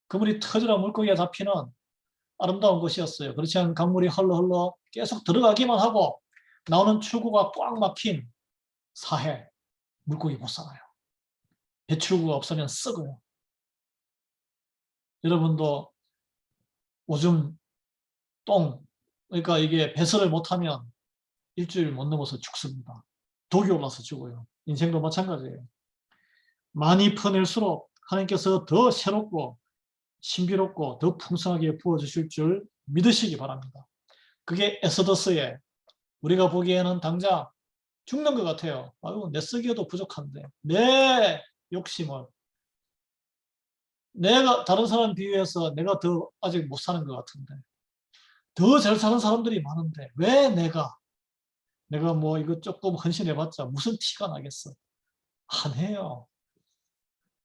그물이 터지라 물고기가 잡히는 아름다운 곳이었어요. 그렇지 않은 강물이 흘러 계속 들어가기만 하고 나오는 출구가 꽉 막힌 사해, 물고기 못 살아요. 배출구가 없으면 썩어요. 여러분도 오줌, 똥, 그러니까 이게 배설을 못하면 일주일 못 넘어서 죽습니다. 독이 올라서 죽어요. 인생도 마찬가지예요. 많이 퍼낼수록 하나님께서 더 새롭고 신비롭고 더 풍성하게 부어주실 줄 믿으시기 바랍니다. 그게 에스더스의, 우리가 보기에는 당장 죽는 것 같아요. 아유, 내 쓰기에도 부족한데, 내 욕심을, 내가 다른 사람 비교해서 내가 더 아직 못 사는 것 같은데, 더 잘 사는 사람들이 많은데 왜 내가 뭐 이거 조금 헌신해봤자 무슨 티가 나겠어. 안 해요.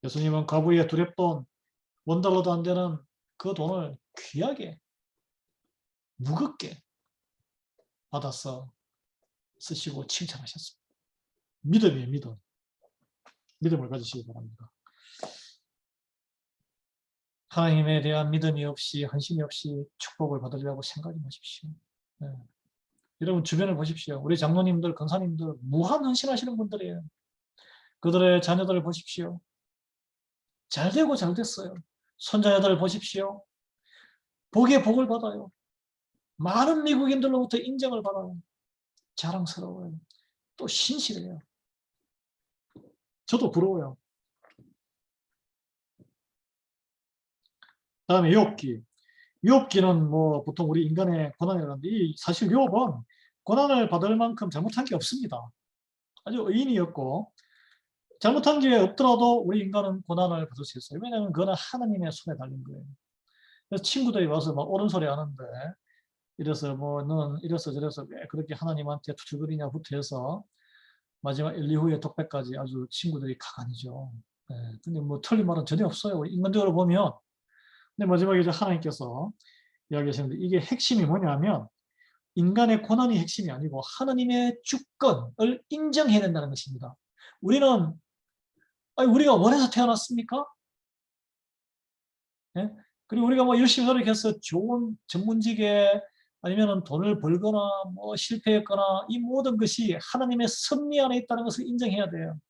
예수님은 과부의 두렵돈 $1도 안 되는 그 돈을 귀하게 무겁게 받아서 쓰시고 칭찬하셨습니다. 믿음이에요. 믿음. 믿음을 가지시기 바랍니다. 하나님에 대한 믿음이 없이 헌신이 없이 축복을 받으려고 생각하지 마십시오. 네. 여러분 주변을 보십시오. 우리 장로님들, 권사님들 무한 헌신하시는 분들이에요. 그들의 자녀들을 보십시오. 잘 되고 잘 됐어요. 손자녀들을 보십시오. 복에 복을 받아요. 많은 미국인들로부터 인정을 받아요. 자랑스러워요. 또 신실해요. 저도 부러워요. 다음에 욥기. 욥기는 뭐 보통 우리 인간의 고난이라는데 사실 욥은 고난을 받을 만큼 잘못한 게 없습니다. 아주 의인이었고 잘못한 게 없더라도 우리 인간은 고난을 받을 수 있어요. 왜냐하면 그거는 하나님의 손에 달린 거예요. 그래서 친구들이 와서 막 옳은 소리 하는데 이래서 뭐 너는 이래서 저래서 왜 그렇게 하나님한테 투덜거리냐부터 해서 마지막 엘리후의 독백까지 아주 친구들이 가관이죠. 네, 근데 뭐 틀린 말은 전혀 없어요. 인간적으로 보면. 근데 마지막에 이제 하나님께서 이야기하시는데 이게 핵심이 뭐냐면 인간의 고난이 핵심이 아니고 하나님의 주권을 인정해야 된다는 것입니다. 우리는 우리가 원해서 태어났습니까? 네? 그리고 우리가 뭐 열심히 노력해서 좋은 전문직에 아니면 돈을 벌거나 뭐 실패했거나 이 모든 것이 하나님의 섭리 안에 있다는 것을 인정해야 돼요.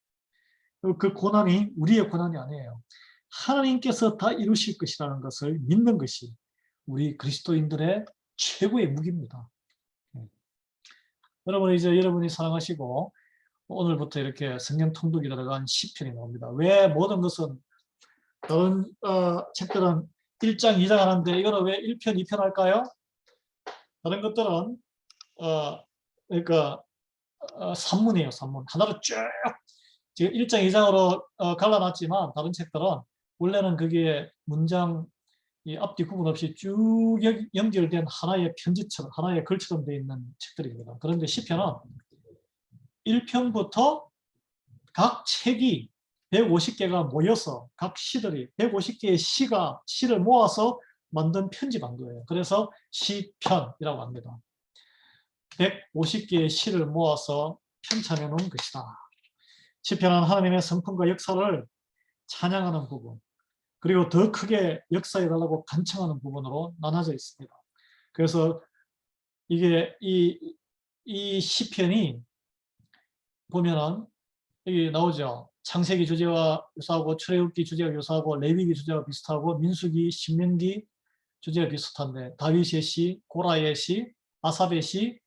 그 고난이 우리의 고난이 아니에요. 하나님께서 다 이루실 것이라는 것을 믿는 것이 우리 그리스도인들의 최고의 무기입니다. 여러분 이제 여러분이 사랑하시고 오늘부터 이렇게 성경 통독이 들어간 시편이 나옵니다. 왜 모든 것은 다른 책들은 1장, 2장 하는데 이거는 왜 1편, 2편 할까요? 다른 것들은 그러니까 산문이에요. 산문. 하나로 쭉 지금 1장, 2장으로 갈라놨지만 다른 책들은 원래는 그게 문장 이 앞뒤 구분 없이 쭉 연결된 하나의 편지처럼 하나의 글처럼 되어 있는 책들입니다. 그런데 시편은 1편부터 각 책이 150개가 모여서 각 시들이 150개의 시를 모아서 만든 편집한 거예요. 그래서 시편이라고 합니다. 150개의 시를 모아서 편찬해 놓은 것이다. 시편은 하나님의 성품과 역사를 찬양하는 부분, 그리고 더 크게 역사해달라고 간청하는 부분으로 나눠져 있습니다. 그래서 이게 이 시편이 보면은 여기 나오죠. 창세기 주제와 유사하고 출애굽기 주제와 유사하고 레위기 주제와 비슷하고 민수기, 신명기 주제가 비슷한데 다윗의 시, 고라의 시, 아삽의 시,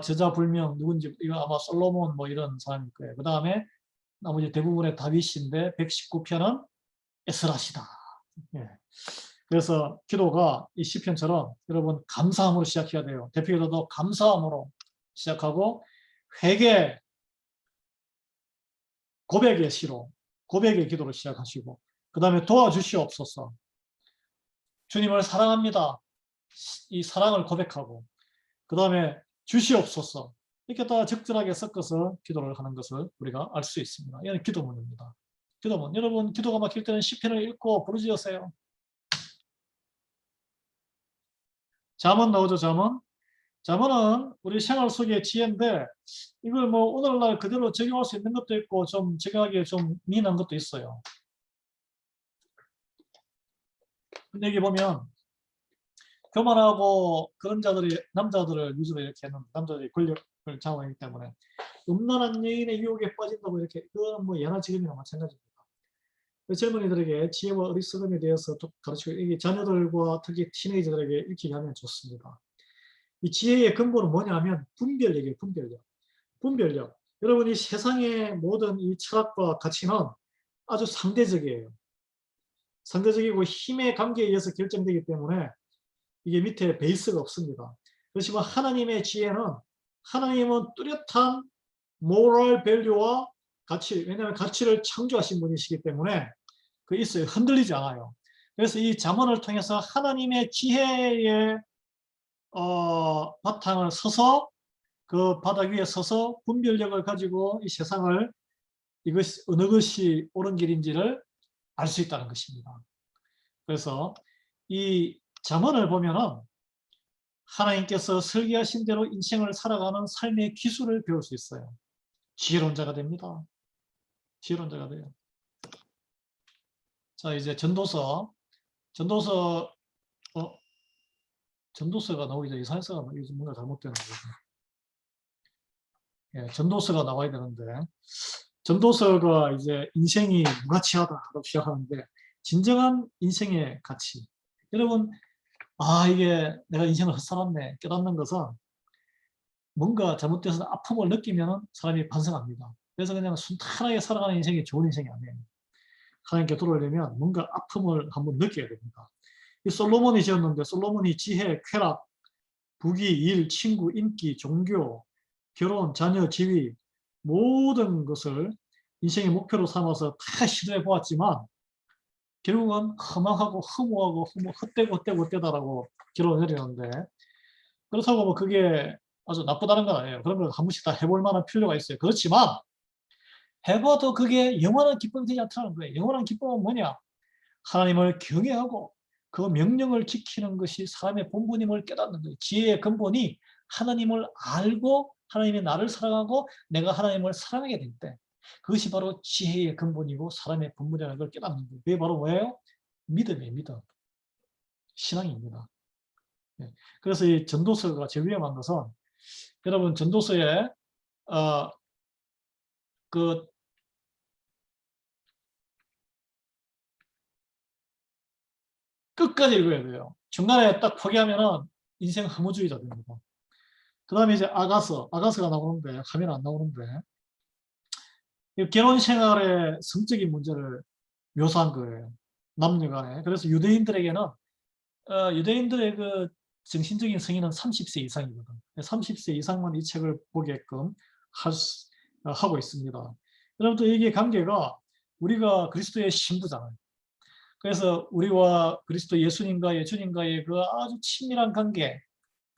저자불명 누군지 이거 아마 솔로몬 뭐 이런 사람일 거예요. 그 다음에 나머지 대부분의 다윗인데 119편은 에스라시다. 예. 그래서 기도가 이 시편처럼 여러분 감사함으로 시작해야 돼요. 대표기도도 감사함으로 시작하고 회개, 고백의 시로 고백의 기도로 시작하시고 그 다음에 도와주시옵소서. 주님을 사랑합니다. 이 사랑을 고백하고 그 다음에 주시옵소서. 이렇게 다 적절하게 섞어서 기도를 하는 것을 우리가 알 수 있습니다. 이건 기도문입니다. 기도문. 여러분 기도가 막힐 때는 시편을 읽고 부르짖으세요. 잠언 나오죠. 잠언. 잠언은 우리 생활 속의 지혜인데 이걸 뭐 오늘날 그대로 적용할 수 있는 것도 있고 좀 적용하기에 좀 미인한 것도 있어요. 근데 여기 보면 교만하고 그런 자들이 남자들을 위주로 이렇게 하는 남자들이 권력을 장악하기 때문에 음란한 여인의 유혹에 빠진다고 이렇게 그건 뭐 예나 지금이나 마찬가지입니다. 젊은이들에게 지혜와 어리석음에 대해서 가르치고 이게 자녀들과 특히 티네이저들에게 익히게 하면 좋습니다. 이 지혜의 근본은 뭐냐면 분별력이에요. 분별력. 분별력. 여러분이 세상의 모든 이 철학과 가치는 아주 상대적이에요. 상대적이고 힘의 관계에 의해서 결정되기 때문에 이게 밑에 베이스가 없습니다. 그렇지만 하나님의 지혜는 하나님은 뚜렷한 모럴 밸류와 가치, 왜냐하면 가치를 창조하신 분이시기 때문에 그 있어요. 흔들리지 않아요. 그래서 이 잠언을 통해서 하나님의 지혜의 바탕을 서서 그 바닥 위에 서서 분별력을 가지고 이 세상을 이것이 어느 것이 옳은 길인지를 알 수 있다는 것입니다. 그래서 이 잠언을 보면은 하나님께서 설계하신 대로 인생을 살아가는 삶의 기술을 배울 수 있어요. 지혜로운 자가 됩니다. 지혜로운 자가 돼요. 자, 이제 전도서, 전도서가 나오기 전에 이사야서가 요즘 뭔가 잘못되는 거죠. 예, 전도서가 나와야 되는데, 전도서가 이제 인생이 무가치하다라고 시작하는데, 진정한 인생의 가치. 여러분, 이게 내가 인생을 헛살았네 깨닫는 것은 뭔가 잘못돼서 아픔을 느끼면 사람이 반성합니다. 그래서 그냥 순탄하게 살아가는 인생이 좋은 인생이 아니에요. 하나님께 돌아오려면 뭔가 아픔을 한번 느껴야 됩니다. 이 솔로몬이 지었는데 솔로몬이 지혜, 쾌락, 부귀, 일, 친구, 인기, 종교, 결혼, 자녀, 지위 모든 것을 인생의 목표로 삼아서 다 시도해 보았지만 결국은 허망하고 허무하고 헛되고 헛되다라고 결론을 내리는데 그렇다고 뭐 그게 아주 나쁘다는 건 아니에요. 그런 걸 한 번씩 다 해볼 만한 필요가 있어요. 그렇지만 해봐도 그게 영원한 기쁨이 되지 않다는 거예요. 영원한 기쁨은 뭐냐? 하나님을 경외하고 그 명령을 지키는 것이 사람의 본분임을 깨닫는 거예요. 지혜의 근본이 하나님을 알고 하나님이 나를 사랑하고 내가 하나님을 사랑하게 될 때 그것이 바로 지혜의 근본이고 사람의 본분이라는 걸 깨닫는 거예요. 그게 바로 뭐예요? 믿음이에요. 믿음. 신앙입니다. 그래서 이 전도서가 제일 위험한 것은 여러분 전도서에 그 끝까지 읽어야 돼요. 중간에 딱 포기하면은 인생 허무주의자 됩니다. 그 다음에 이제 아가서가 나오는데 화면 안 나오는데 결혼 생활의 성적인 문제를 묘사한 거예요. 남녀간에. 그래서 유대인들에게는 유대인들의 그 정신적인 성인은 30세 이상이거든. 30세 이상만 이 책을 보게끔 하고 있습니다. 여러분들 이게 관계가 우리가 그리스도의 신부잖아요. 그래서 우리와 그리스도 예수님과의 주님과의 그 아주 친밀한 관계,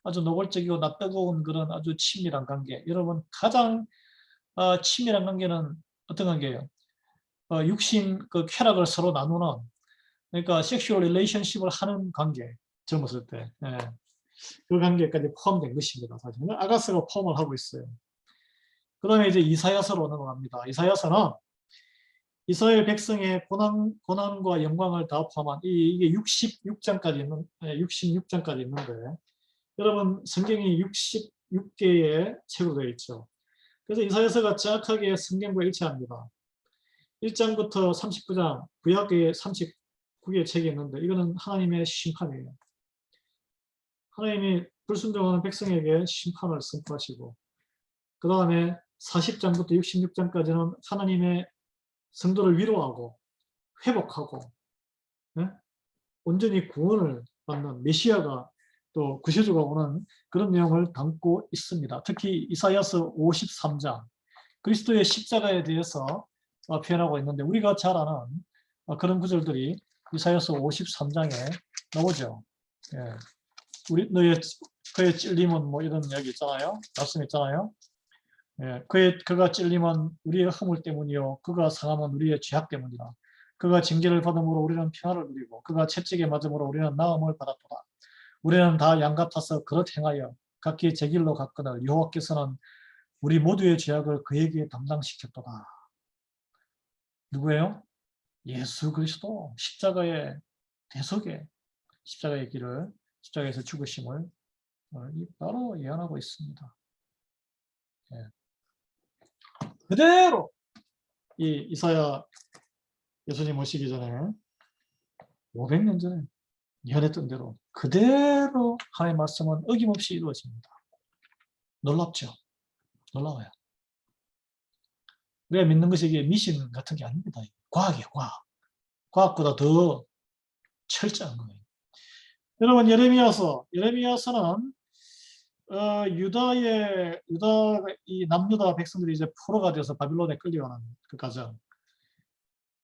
아주 노골적이고 낯뜨거운 그런 아주 친밀한 관계. 여러분 가장 친밀한 관계는 어떤 관계예요? 육신 그 쾌락을 서로 나누는 그러니까 섹슈얼 릴레이션십을 하는 관계. 젊었을 때. 예. 그 관계까지 포함된 것입니다. 사실 아가스가 포함을 하고 있어요. 그 다음에 이제 이사야서로 넘어갑니다. 이사야서는 이스라엘 백성의 고난과 영광을 다 포함한 이게 66장까지 있는 66장까지 있는데 여러분 성경이 66개의 책으로 되어 있죠. 그래서 이사야서가 정확하게 성경과 일치합니다. 1장부터 39장 구약의 39개의 책이 있는데 이거는 하나님의 심판이에요. 하나님이 불순종하는 백성에게 심판을 선포하시고 그 다음에 40장부터 66장까지는 하나님의 성도를 위로하고 회복하고 네? 온전히 구원을 받는 메시아가 또 구세주가 오는 그런 내용을 담고 있습니다. 특히 이사야서 53장 그리스도의 십자가에 대해서 표현하고 있는데 우리가 잘 아는 그런 구절들이 이사야서 53장에 나오죠. 예. 그의 찔림은 뭐 이런 이야기 있잖아요. 말씀 있잖아요. 예. 그가 찔림은 우리의 허물 때문이요 그가 상함은 우리의 죄악 때문이라. 그가 징계를 받음으로 우리는 평안을 누리고 그가 채찍에 맞음으로 우리는 나음을 받았도다. 우리는 다 양 같아서 그릇 행하여 각기 제 길로 갔거늘 여호와께서는 우리 모두의 죄악을 그에게 담당시켰도다. 누구예요? 예수 그리스도 십자가의 대속의 십자가의 길을 십자가에서 죽으심을 바로 예언하고 있습니다. 예. 그대로 이 이사야 예수님 오시기 전에 500년 전에 예언했던 대로 그대로 하나님의 말씀은 어김없이 이루어집니다. 놀랍죠? 놀라워요. 우리가 믿는 것이 이게 미신 같은 게 아닙니다. 과학이에요, 과학. 과학보다 더 철저한 거예요. 여러분, 예레미야서는 이 남유다 백성들이 이제 포로가 되어서 바빌론에 끌려가는 그 과정.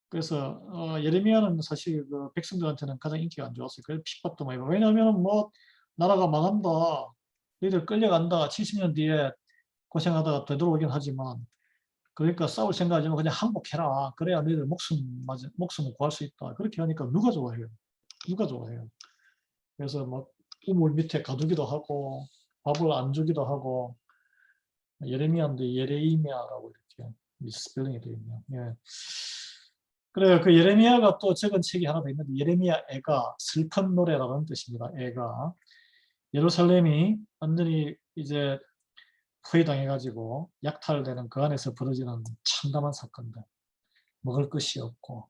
그래서 예레미야는 사실 그 백성들한테는 가장 인기가 안 좋았어요. 그래서 핍박도 많이 받고. 왜냐하면 뭐 나라가 망한다, 너희들 끌려간다, 70년 뒤에 고생하다가 되돌아오긴 하지만 그러니까 싸울 생각하지 말고 그냥 항복해라. 그래야 너희들 목숨을 구할 수 있다. 그렇게 하니까 누가 좋아해요? 누가 좋아해요? 그래서 막 우물 밑에 가두기도 하고 밥을 안 주기도 하고 예레미야인데 예레이미야라고 이렇게 스펠링이 되어 있네요. 예. 그래요. 그 예레미야가 또 적은 책이 하나 더 있는데 예레미야 애가 슬픈 노래라는 뜻입니다. 애가 예루살렘이 완전히 이제 포위당해가지고 약탈되는 그 안에서 벌어지는 참담한 사건들, 먹을 것이 없고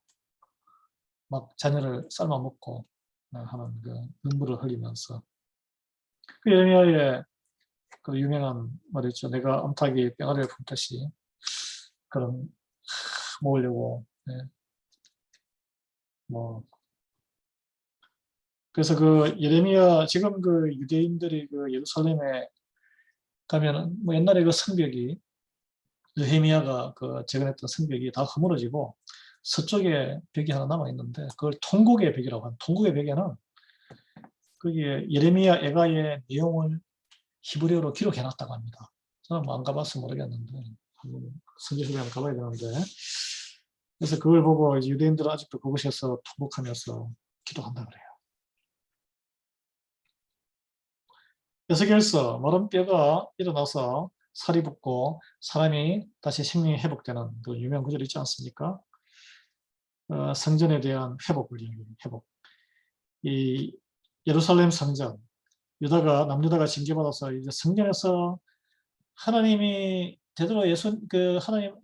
막 자녀를 삶아 먹고 하는 그 눈물을 흘리면서 그 예레미야의 그 유명한 말이 있죠. 내가 암탉이 뺑아리를 품듯이 그런 모으려고 뭐 그래서 그 예레미야 지금 그 유대인들이 그 예루살렘에 가면은 뭐 옛날에 그 성벽이 느헤미야가 그 재건했던 성벽이 다 허물어지고 서쪽에 벽이 하나 남아 있는데 그걸 통곡의 벽이라고 하는 통곡의 벽에는 거기에 예레미야 애가의 내용을 히브리어로 기록해 놨다고 합니다. 저는 뭐 안 가봐서 모르겠는데 한번 성지순례 한번 가봐야 되는데 그래서 그걸 보고 이제 유대인들은 아직도 그곳에서 통곡하면서 기도한다 그래요. 에스겔서 마른 뼈가 일어나서 살이 붙고 사람이 다시 생명이 회복되는 그 유명한 구절이 있지 않습니까? 성전에 대한 회복을 이야기해요. 회복. 이 예루살렘 성전, 유다가 남유다가 징계받아서 이제 성전에서 하나님이 제대로 그 하나님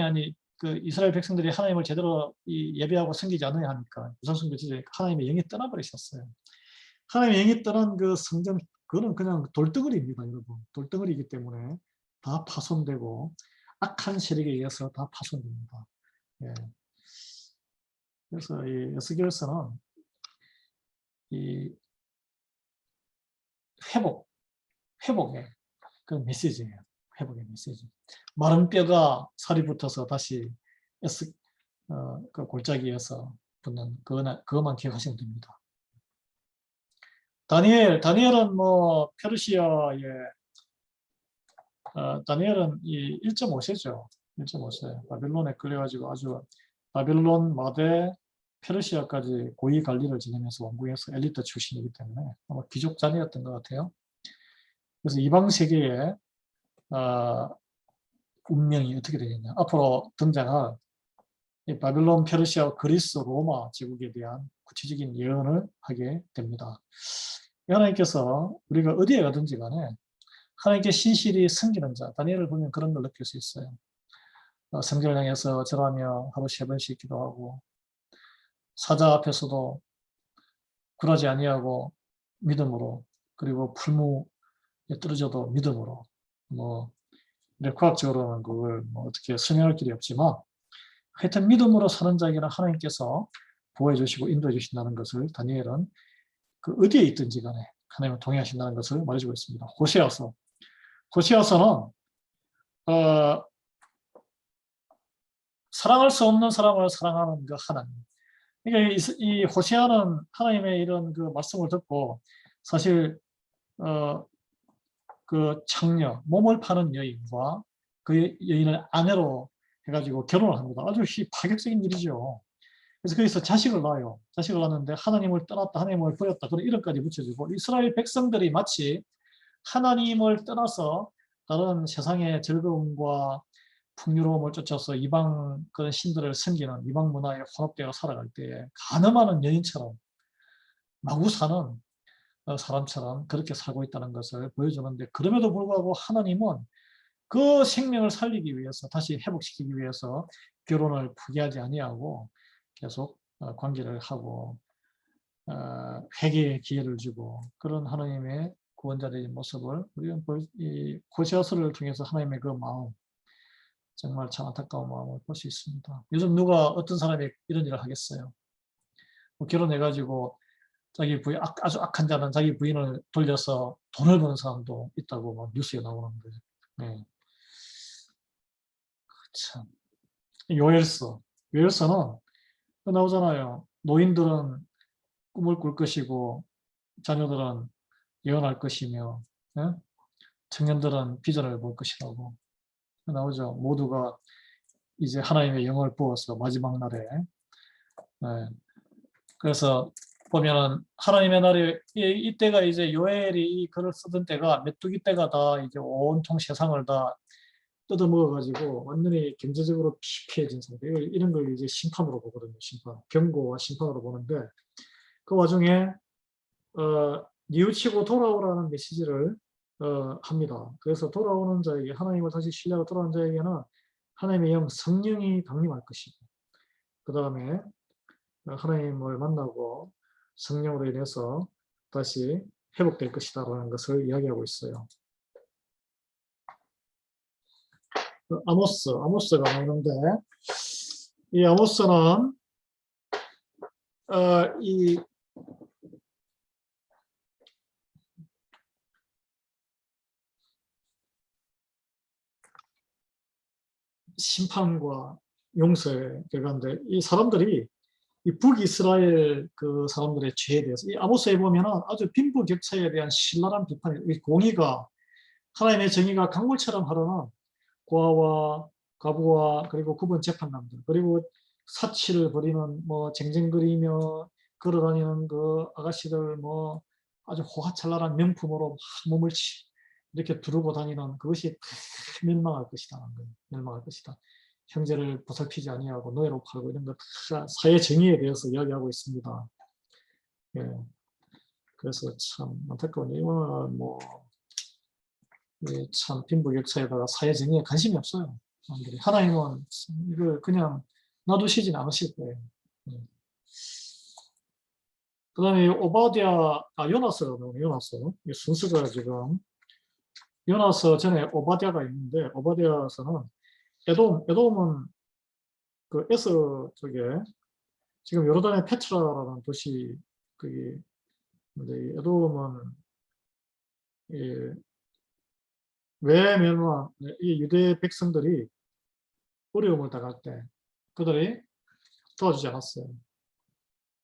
아니 그 이스라엘 백성들이 하나님을 제대로 예배하고 섬기지 않느냐 하니까 우상숭배지 하나님의 영이 떠나버리셨어요. 하나님의 영이 떠난 그 성전 그거는 그냥 돌덩어리입니다, 여러분. 돌덩어리이기 때문에 다 파손되고 악한 세력에 의해서 다 파손됩니다. 예. 그래서 이 에스겔서는 이 회복의 그 메시지예요. 회복의 메시지. 마른 뼈가 살이 붙어서 다시 그 골짜기에서 붙는 그것만 기억하시면 됩니다. 다니엘은 뭐 페르시아의 다니엘은 이 1.5세죠. 1.5세. 바빌론에 끌려가지고 아주 바빌론, 마대, 페르시아까지 고위 관리를 지내면서 왕궁에서 엘리트 출신이기 때문에 아마 귀족 자녀였던 것 같아요. 그래서 이방 세계의 운명이 어떻게 되겠냐. 앞으로 등장할 이 바빌론, 페르시아, 그리스, 로마 제국에 대한 구체적인 예언을 하게 됩니다. 하나님께서 우리가 어디에 가든지 간에 하나님께 신실히 섬기는 자, 다니엘을 보면 그런 걸 느낄 수 있어요. 성전을 향해서 절하며 하루 3번씩 기도하고 사자 앞에서도 굴하지 아니하고 믿음으로 그리고 풀무에 떨어져도 믿음으로 뭐 과학적으로는 그걸 뭐 어떻게 설명할 길이 없지만 하여튼 믿음으로 사는 자에게는 하나님께서 보호해 주시고 인도해 주신다는 것을 다니엘은 그 어디에 있든지 간에 하나님을 동의하신다는 것을 말해주고 있습니다. 호세아서는 사랑할 수 없는 사람을 사랑하는 그 하나님. 그러니까 이 호세아는 하나님의 이런 그 말씀을 듣고 사실 그 창녀, 몸을 파는 여인과 그 여인을 아내로 해가지고 결혼을 합니다. 아주 파격적인 일이죠. 그래서 거기서 자식을 낳아요. 자식을 낳았는데 하나님을 떠났다, 하나님을 버렸다 그런 이름까지 붙여주고 이스라엘 백성들이 마치 하나님을 떠나서 다른 세상의 즐거움과 풍요로움을 쫓아서 이방 그런 신들을 섬기는 이방 문화에 혼합되어 살아갈 때에 가늠하는 여인처럼 마구 사는 사람처럼 그렇게 살고 있다는 것을 보여주는데 그럼에도 불구하고 하나님은 그 생명을 살리기 위해서 다시 회복시키기 위해서 결혼을 포기하지 아니하고 계속 관계를 하고 회개의 기회를 주고 그런 하나님의 구원자들의 모습을 우리가 이 호세아서를 통해서 하나님의 그 마음 정말 참 안타까운 마음을 볼 수 있습니다. 요즘 누가 어떤 사람이 이런 일을 하겠어요. 뭐 결혼해가지고 자기 부인 아주 악한 자는 자기 부인을 돌려서 돈을 버는 사람도 있다고 막 뉴스에 나오는데 네. 참 요엘서는 나오잖아요. 노인들은 꿈을 꿀 것이고 자녀들은 예언할 것이며 네? 청년들은 비전을 볼 것이라고 나오죠. 모두가 이제 하나님의 영을 부어서 마지막 날에 네. 그래서 보면은 하나님의 날에 이때가 이제 요엘이 이 글을 쓰던 때가 메뚜기 때가 다 이제 온통 세상을 다 뜯어먹어가지고 완전히 경제적으로 피폐해진 상태. 이런 걸 이제 심판으로 보거든요. 심판. 경고와 심판으로 보는데 그 와중에 뉘우치고 돌아오라는 메시지를 합니다. 그래서 돌아오는 자에게 하나님을 다시 신뢰하고 돌아오는 자에게는 하나님의 영 성령이 강림할 것이고 그 다음에 하나님을 만나고 성령으로 인해서 다시 회복될 것이다 라는 것을 이야기하고 있어요. 아모스가 나오는데 이 아모스는 이 심판과 용서의 결과인데 이 사람들이 이 북이스라엘 그 사람들의 죄에 대해서 이 아모스에 보면은 아주 빈부격차에 대한 신랄한 비판이 공의가 하나님의 정의가 강물처럼 흐르는 고아와 과부와 그리고 구분 재판남들 그리고 사치를 벌이는 뭐 쟁쟁거리며 걸어다니는 그 아가씨들 뭐 아주 호화찬란한 명품으로 몸을 이렇게 두르고 다니는 그것이 멸망할 것이다. 멸망할 것이다. 형제를 보살피지 아니하고 노예로 팔고 이런 것 사회 정의에 대해서 이야기하고 있습니다. 예. 그래서 참 안타까운 이거는 뭐 참 빈부격차에다가 사회 정의에 관심이 없어요. 사람들이. 하나님은 이걸 그냥 놔두시진 않으실 거예요. 그 다음에 오바댜, 요나스가 나오네, 요나스. 순서가 지금, 요나스 전에 오바댜가 있는데, 오바댜서는 에돔은 그 에서 쪽에, 지금 요르단의 페트라라는 도시, 그게, 근데 에돔은, 왜 멸망, 이 유대 백성들이 어려움을 당할 때 그들이 도와주지 않았어요.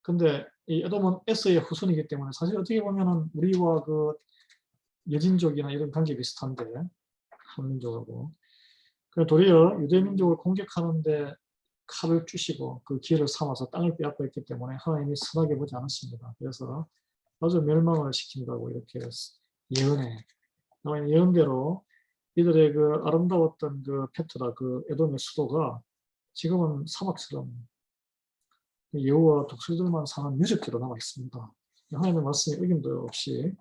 근데 이 에돔은 에서의 후손이기 때문에 사실 어떻게 보면은 우리와 그 여진족이나 이런 관계 비슷한데 한민족하고 도리어 유대민족을 공격하는데 칼을 주시고 그 기회를 삼아서 땅을 빼앗고 있기 때문에 하나님이 선하게 보지 않았습니다. 그래서 아주 멸망을 시킨다고 이렇게 예언해. 예언대로 이들의 그 아름다웠던 그 페트라 그 에돔의 수도가 지금은 사막처럼 여우와 독수리들만 사는 유적지로 남아 있습니다. 하나님의 말씀에 어김도 없이.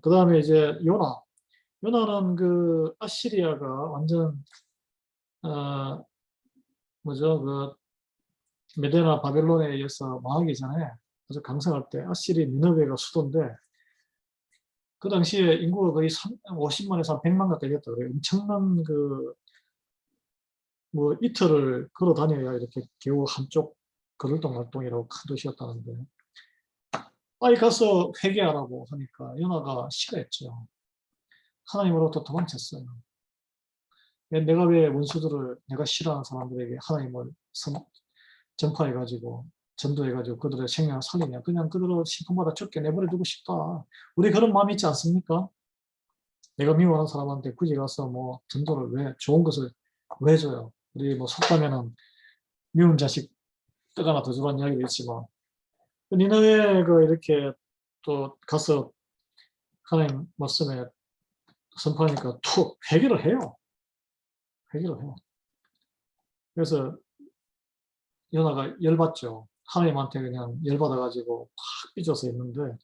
그 다음에 이제 요나는 그 아시리아가 완전 뭐죠 그 메데나 바벨론에 의해서 망하기 전에 아주 강성할 때 아시리 니느웨가 수도인데 그 당시에 인구가 거의 50만에서 100만 가까이 됐다 그래요. 엄청난 그 뭐 이틀을 걸어 다녀야 이렇게 겨우 한쪽 거들동말동이라고 큰 도시였다는데 빨리 가서 회개하라고 하니까 요나가 싫어했죠. 하나님으로부터 도망쳤어요. 내가 왜 원수들을 내가 싫어하는 사람들에게 하나님을 전파해가지고 전도해가지고 그들의 생명을 살리냐. 그냥 그들을 심판받아 죽게 내버려두고 싶다. 우리 그런 마음이 있지 않습니까? 내가 미워하는 사람한테 굳이 가서 뭐 전도를 왜 좋은 것을 왜 줘요. 우리 뭐 속담에는 미운 자식 떡 하나 더 주라는 이야기도 있지만 니네가 이렇게 또 가서 하나님 말씀에 선포하니까 툭 회개를 해요. 회개를 해요. 그래서 요나가 열받죠. 하나님한테 그냥 열받아가지고 확 삐져서 있는데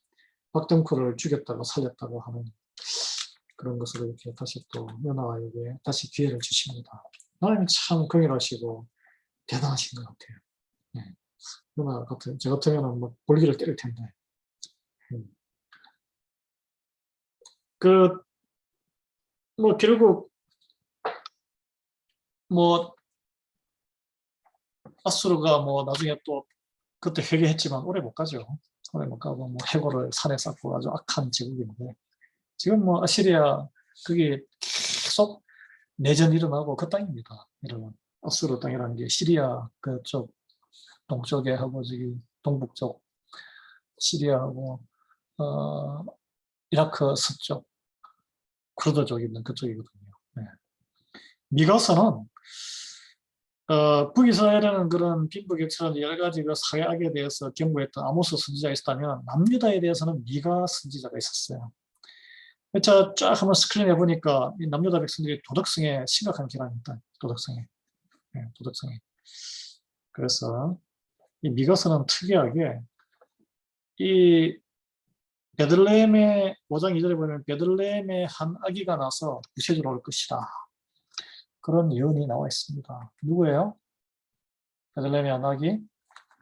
박덩쿨을 죽였다가 살렸다고 하는 그런 것으로 이렇게 다시 또 요나에게 다시 기회를 주십니다. 하나님이 참 긍휼하시고 대단하신 것 같아요. 네. 요나 같은 저 같으면 뭐 볼기를 때릴 텐데. 그 뭐 결국 뭐 아수르가 뭐 나중에 또 그때 회개했지만 오래 못 가죠. 오래 못 가고 뭐 해골을 산에 쌓고 아주 악한 제국인데 지금 뭐 아시리아 그게 계속 내전이 일어나고 그 땅입니다. 이런 아수르 땅이라는 게 시리아 그쪽 동쪽에 하고 저기 동북쪽 시리아하고 이라크 서쪽 쿠르드족 있는 그쪽이거든요. 네. 미가서는 북이스라엘에는 그런 빈부격차는 여러 가지 그 사회악에 대해서 경고했던 아모스 선지자가 있었다면 남유다에 대해서는 미가 선지자가 있었어요. 제가 쫙 한번 스크린 해보니까 이 남유다 백성들이 도덕성에 심각한 결함이 있다. 도덕성에. 네, 도덕성에. 그래서 이 미가서는 특이하게 이 베들레헴의 5장 2절에 보면 베들레헴의 한 아기가 나서 구세주로 올 것이다. 그런 예언이 나와 있습니다. 누구예요? 베들레헴의 한 아기?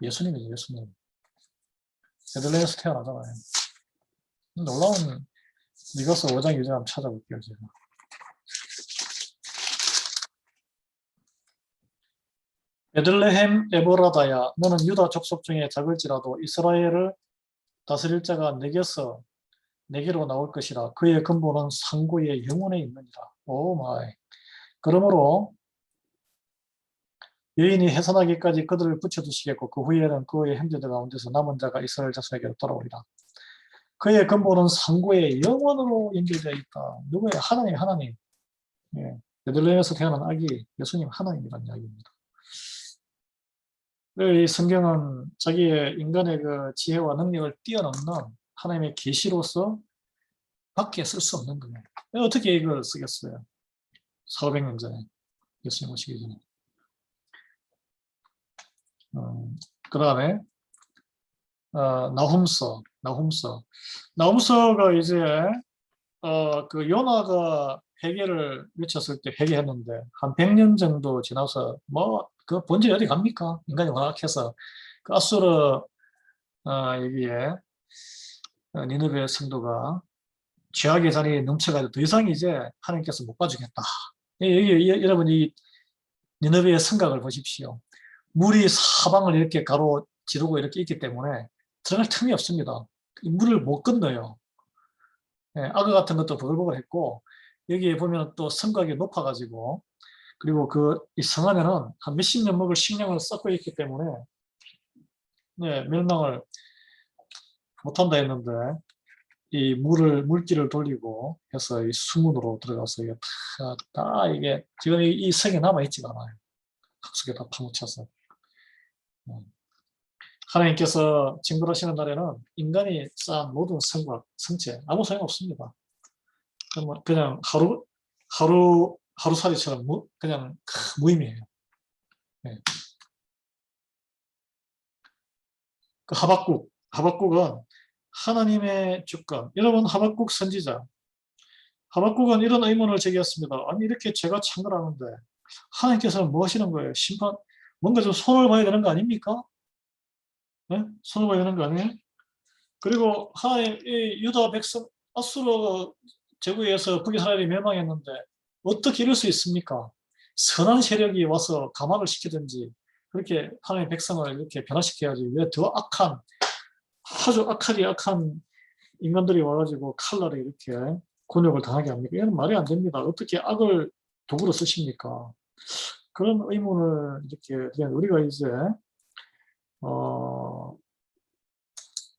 예수님이죠. 예수님. 베들레헴에서 태어나잖아요. 놀라운 미가서 5장 2절 한번 찾아볼게요. 제가. 베들레헴 에보라다야 너는 유다 족속 중에 작을지라도 이스라엘을 다스릴 자가 내게로 나올 것이라. 그의 근본은 상고의 영혼에 있느니라. 오 마이. 그러므로 여인이 해산하기까지 그들을 붙여두시겠고 그 후에는 그의 형제들 가운데서 남은 자가 이스라엘 자손에게로 돌아오리라. 그의 근본은 상고의 영혼으로 연결되어 있다. 누구예요? 하나님, 하나님. 예. 베들레헴에서 태어난 아기 예수님 하나님이라는 이야기입니다. 이 성경은 자기의 인간의 그 지혜와 능력을 뛰어넘는 하나님의 계시로서 밖에 쓸 수 없는 거예요. 어떻게 이걸 쓰겠어요? 400년 전에 예수님 오시기 전에. 그 다음에 나훔서가 이제 그 요나가 회개를 외쳤을 때 회개했는데 한 100년 정도 지나서 뭐 그 본질이 어디 갑니까? 인간이 완악해서 그 아수르 여기에 니느베 성도가 죄악의 잔이 넘쳐가지고 더 이상 이제 하나님께서 못 봐주겠다. 여기 여러분 이 니느베의 성곽을 보십시오. 물이 사방을 이렇게 가로지르고 이렇게 있기 때문에 들어갈 틈이 없습니다. 물을 못 건너요. 예, 악어 같은 것도 버글버글했고 여기에 보면 또 성곽이 높아가지고 그리고 이 성 안에는 한 몇십 년 먹을 식량을 쌓고 있기 때문에 네, 멸망을 못한다 했는데 이 물길을 돌리고 해서 이 수문으로 들어가서 이게 다 이게 지금 이 성에 남아있지가 않아요. 학속에 다 파묻혀서. 하나님께서 징벌하시는 날에는 인간이 쌓은 모든 성과, 성체 아무 소용 없습니다. 그냥 하루살이처럼 그냥 무의미해요. 네. 그 하박국은 하나님의 주권. 여러분 하박국 선지자. 하박국은 이런 의문을 제기했습니다. 아니 이렇게 죄가 창궐하는데 하나님께서는 뭐 하시는 거예요? 심판 뭔가 좀 손을 봐야 되는 거 아닙니까? 네? 손을 봐야 되는 거 아니에요? 그리고 하나님 이 유다 백성 아수르 제국에 의해서 북이스라엘이 멸망했는데 어떻게 이럴 수 있습니까? 선한 세력이 와서 감화를 시키든지 그렇게 하나님의 백성을 이렇게 변화시켜야지 왜 더 악한 아주 악하게 악한 인간들이 와가지고 칼날에 이렇게 곤욕을 당하게 합니까? 이건 말이 안 됩니다. 어떻게 악을 도구로 쓰십니까? 그런 의문을 이렇게 우리가 이제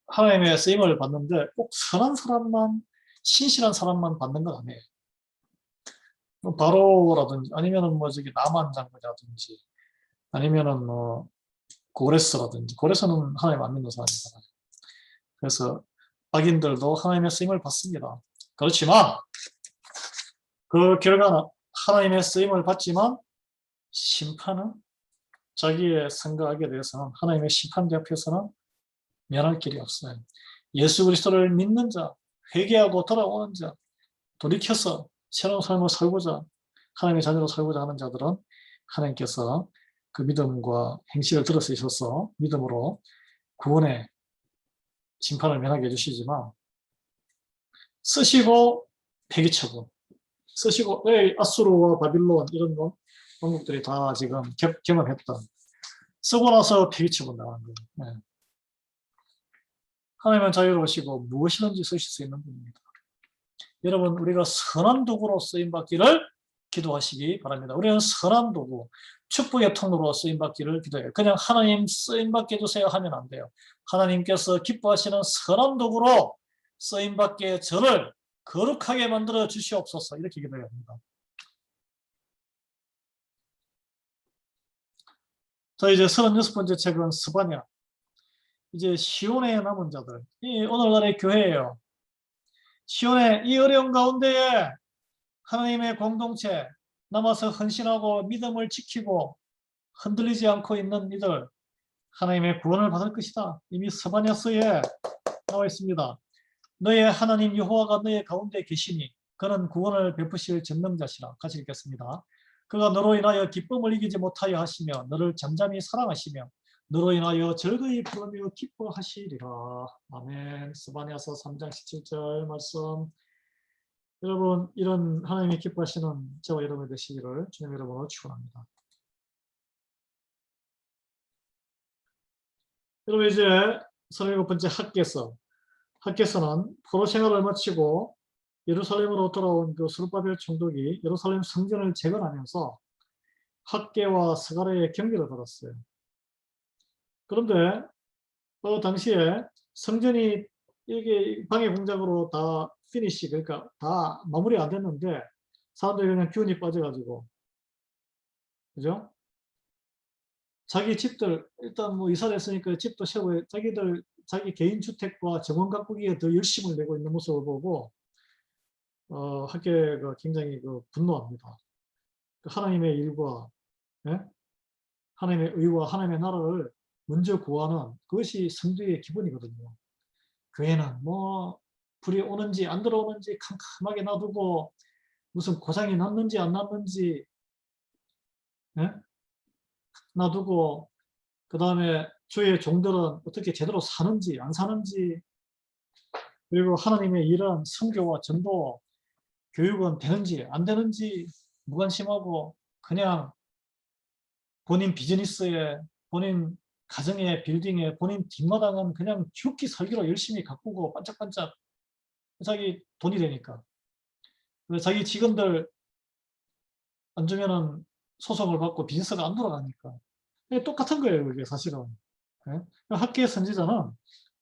하나님의 쓰임을 받는데 꼭 선한 사람만 신실한 사람만 받는 건 아니에요. 뭐 바로라든지 아니면은 뭐 저기 나만 장군이라든지 아니면은 뭐 고레스라든지 고레스는 하나님 안 믿는 사람이잖아요. 그래서 악인들도 하나님의 쓰임을 받습니다. 그렇지만 그 결과는 하나님의 쓰임을 받지만 심판은 자기의 선과 악에 대해서는 하나님의 심판대 앞에서는 면할 길이 없어요. 예수 그리스도를 믿는 자, 회개하고 돌아오는 자, 돌이켜서 새로운 삶을 살고자 하나님의 자녀로 살고자 하는 자들은 하나님께서 그 믿음과 행실을 들어쓰셔서 믿음으로 구원의 심판을 면하게 해주시지만 쓰시고 폐기처분 쓰시고 아수르와 바빌론 이런 왕국들이 다 지금 경험했던 쓰고 나서 폐기처분 나가는 거예요. 네. 하나님은 자유로우시고 무엇이든지 쓰실 수 있는 분입니다. 여러분 우리가 선한 도구로 쓰임받기를 기도하시기 바랍니다. 우리는 선한 도구, 축복의 통로로 쓰임받기를 기도해요. 그냥 하나님 쓰임받게 해주세요 하면 안 돼요. 하나님께서 기뻐하시는 선한 도구로 쓰임받게 저를 거룩하게 만들어 주시옵소서 이렇게 기도해야 합니다. 자 이제 36번째 책은 스바냐. 이제 시온의 남은 자들. 이 오늘날의 교회예요. 시온의 이 어려운 가운데에 하나님의 공동체 남아서 헌신하고 믿음을 지키고 흔들리지 않고 있는 이들 하나님의 구원을 받을 것이다. 이미 스바냐서에 나와 있습니다. 너의 하나님 여호와가 너의 가운데 계시니 그는 구원을 베푸실 전능자시라. 같이 읽겠습니다. 그가 너로 인하여 기쁨을 이기지 못하여 하시며 너를 잠잠히 사랑하시며 너로 인하여 즐거이 부르며 기뻐하시리라. 아멘. 스바냐서 3장 17절 말씀. 여러분, 이런 하나님이 기뻐하시는 저와 여러분이 되시기를 주님 이름으로 축원합니다. 여러분, 이제 37번째 학개서는 포로 생활을 마치고 예루살렘으로 돌아온 그 스룹바벨 총독이 예루살렘 성전을 재건하면서 학개와 스가랴의 경비를 받았어요. 그런데 그 당시에 성전이 이게 방해 공작으로 다 피니시, 그러니까 다 마무리 안 됐는데 사람들이 그냥 기운이 빠져가지고, 그죠? 자기 집들 일단 뭐 이사를 했으니까 집도 세우고 자기 개인 주택과 정원 가꾸기에 더 열심을 내고 있는 모습을 보고 학계가 굉장히 분노합니다. 하나님의 일과, 예? 하나님의 의와 하나님의 나라를 먼저 구하는 그것이 성도의 기본이거든요. 교회는 뭐 불이 오는지 안 들어오는지 캄캄하게 놔두고 무슨 고장이 났는지 안 났는지, 예? 놔두고 그 다음에 주의 종들은 어떻게 제대로 사는지 안 사는지, 그리고 하나님의 일은 선교와 전도 교육은 되는지 안 되는지 무관심하고 그냥 본인 비즈니스에, 본인 가정의 빌딩에, 본인 뒷마당은 그냥 죽기 살기로 열심히 가꾸고 반짝반짝 자기 돈이 되니까. 자기 직원들 안 주면은 소송을 받고 비즈니스가 안 돌아가니까. 똑같은 거예요, 이게 사실은. 예? 학계의 선지자는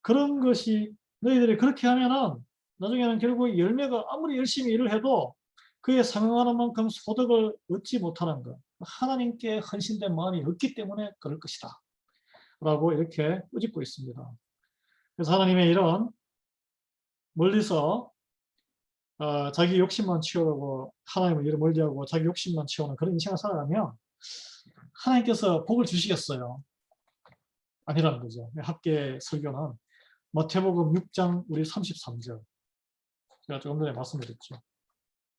그런 것이, 너희들이 그렇게 하면은 나중에는 결국 열매가 아무리 열심히 일을 해도 그에 상응하는 만큼 소득을 얻지 못하는 것. 하나님께 헌신된 마음이 없기 때문에 그럴 것이다. 라고 이렇게 꾸짖고 있습니다. 그래서 하나님의 일은 멀리서 자기 욕심만 채우려고 하나님을 일을 멀리하고 자기 욕심만 채우는 그런 인생을 살아가면 하나님께서 복을 주시겠어요? 아니라는 거죠. 학계 설교는 마태복음 6장 우리 33절. 제가 조금 전에 말씀드렸죠.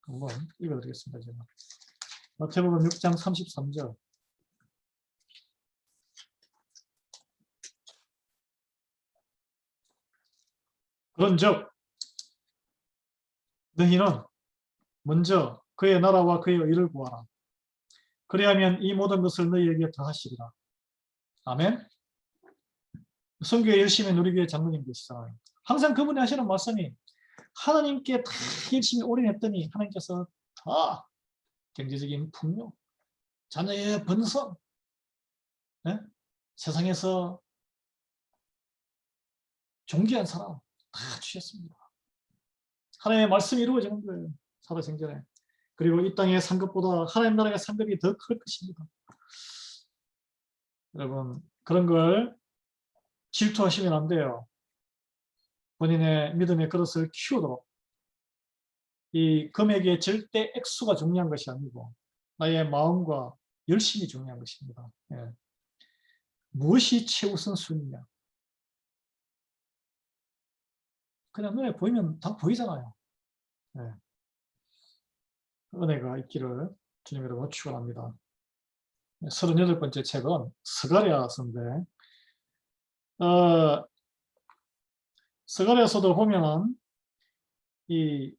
한번 읽어드리겠습니다. 제가. 마태복음 6장 33절. 그런즉 너희는 먼저 그의 나라와 그의 의를 구하라. 그리하면 이 모든 것을 너희에게 더하시리라. 아멘. 선교에 열심히 누리기 위해 장로님 계시잖아요. 항상 그분이 하시는 말씀이 하나님께 다 열심히 올인했더니 하나님께서 다 경제적인 풍요, 자녀의 번성, 네? 세상에서 존귀한 사람 다 주셨습니다. 하나님의 말씀이 이루어지는 거예요. 살아생전에. 그리고 이 땅의 상급보다 하나님 나라의 상급이 더 클 것입니다. 여러분, 그런 걸 질투하시면 안 돼요. 본인의 믿음의 그릇을 키우도록. 이 금액의 절대 액수가 중요한 것이 아니고 나의 마음과 열심이 중요한 것입니다. 예. 무엇이 최우선순위냐? 그냥 눈에 보이면 다 보이잖아요. 예. 은혜가 있기를 주님 이름으로 축원합니다. 38번째 책은 스가랴서인데 스가랴서도 보면은 이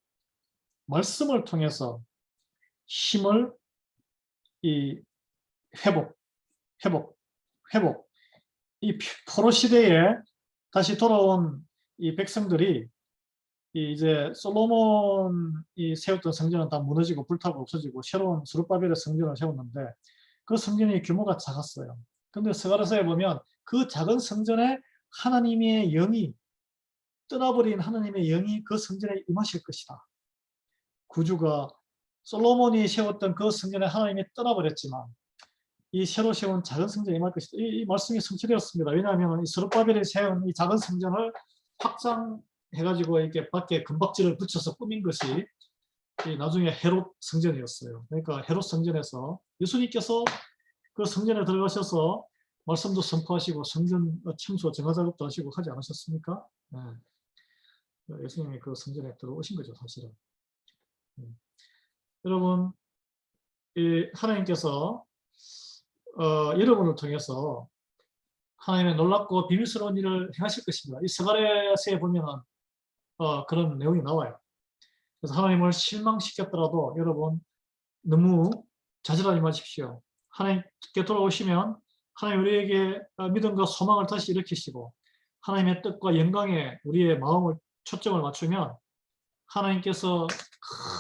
말씀을 통해서 힘을 이 회복. 이 포로 시대에 다시 돌아온 이 백성들이 이제 솔로몬이 세웠던 성전은 다 무너지고 불타고 없어지고 새로운 스룹바벨의 성전을 세웠는데 그 성전이 규모가 작았어요. 근데 스가랴서에 보면 그 작은 성전에 하나님의 영이, 떠나버린 하나님의 영이 그 성전에 임하실 것이다. 구주가 솔로몬이 세웠던 그 성전에 하나님이 떠나버렸지만 이 새로 세운 작은 성전에 임할 것이다. 이 말씀이 성취되었습니다. 왜냐하면 이 스룹바벨이 세운 이 작은 성전을 확장해 해가지고 이렇게 밖에 금박지를 붙여서 꾸민 것이 이 나중에 헤롯 성전이었어요. 그러니까 헤롯 성전에서 예수님께서 그 성전에 들어가셔서 말씀도 선포하시고 성전 청소 정화 작업도 하시고 하지 않으셨습니까? 네. 예수님이 그 성전에 들어오신 거죠, 사실은. 여러분, 이 하나님께서 여러분을 통해서 하나님의 놀랍고 비밀스러운 일을 행하실 것입니다. 이 스가랴서에 보면은 그런 내용이 나와요. 그래서 하나님을 실망시켰더라도 여러분 너무 좌절하지 마십시오. 하나님께 돌아오시면 하나님 우리에게 믿음과 소망을 다시 일으키시고 하나님의 뜻과 영광에 우리의 마음을 초점을 맞추면 하나님께서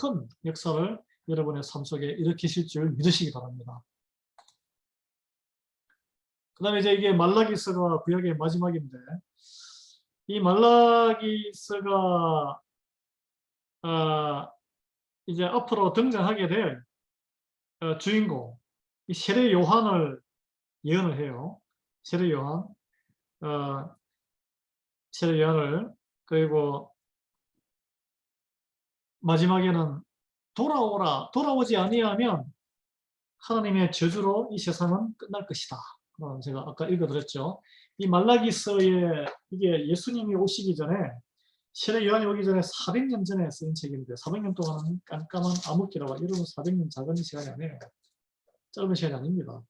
큰 역사를 여러분의 삶 속에 일으키실 줄 믿으시기 바랍니다. 그 다음에 이제 이게 말라기서가 구약의 마지막인데 이 말라기서가 이제 앞으로 등장하게 될 주인공 이 세례 요한을 예언을 해요. 세례 요한, 세례 요한을 그리고 마지막에는 돌아오지 아니하면 하나님의 저주로 이 세상은 끝날 것이다. 제가 아까 읽어드렸죠. 이 말라기서에 이게 예수님이 오시기 전에 세례 요한이 오기 전에 400년 전에 쓰인 책인데 400년 동안은 깜깜한 암흑기라고 여러분 400년 작은 시간이 아니에요. 짧은 시간이 아닙니다.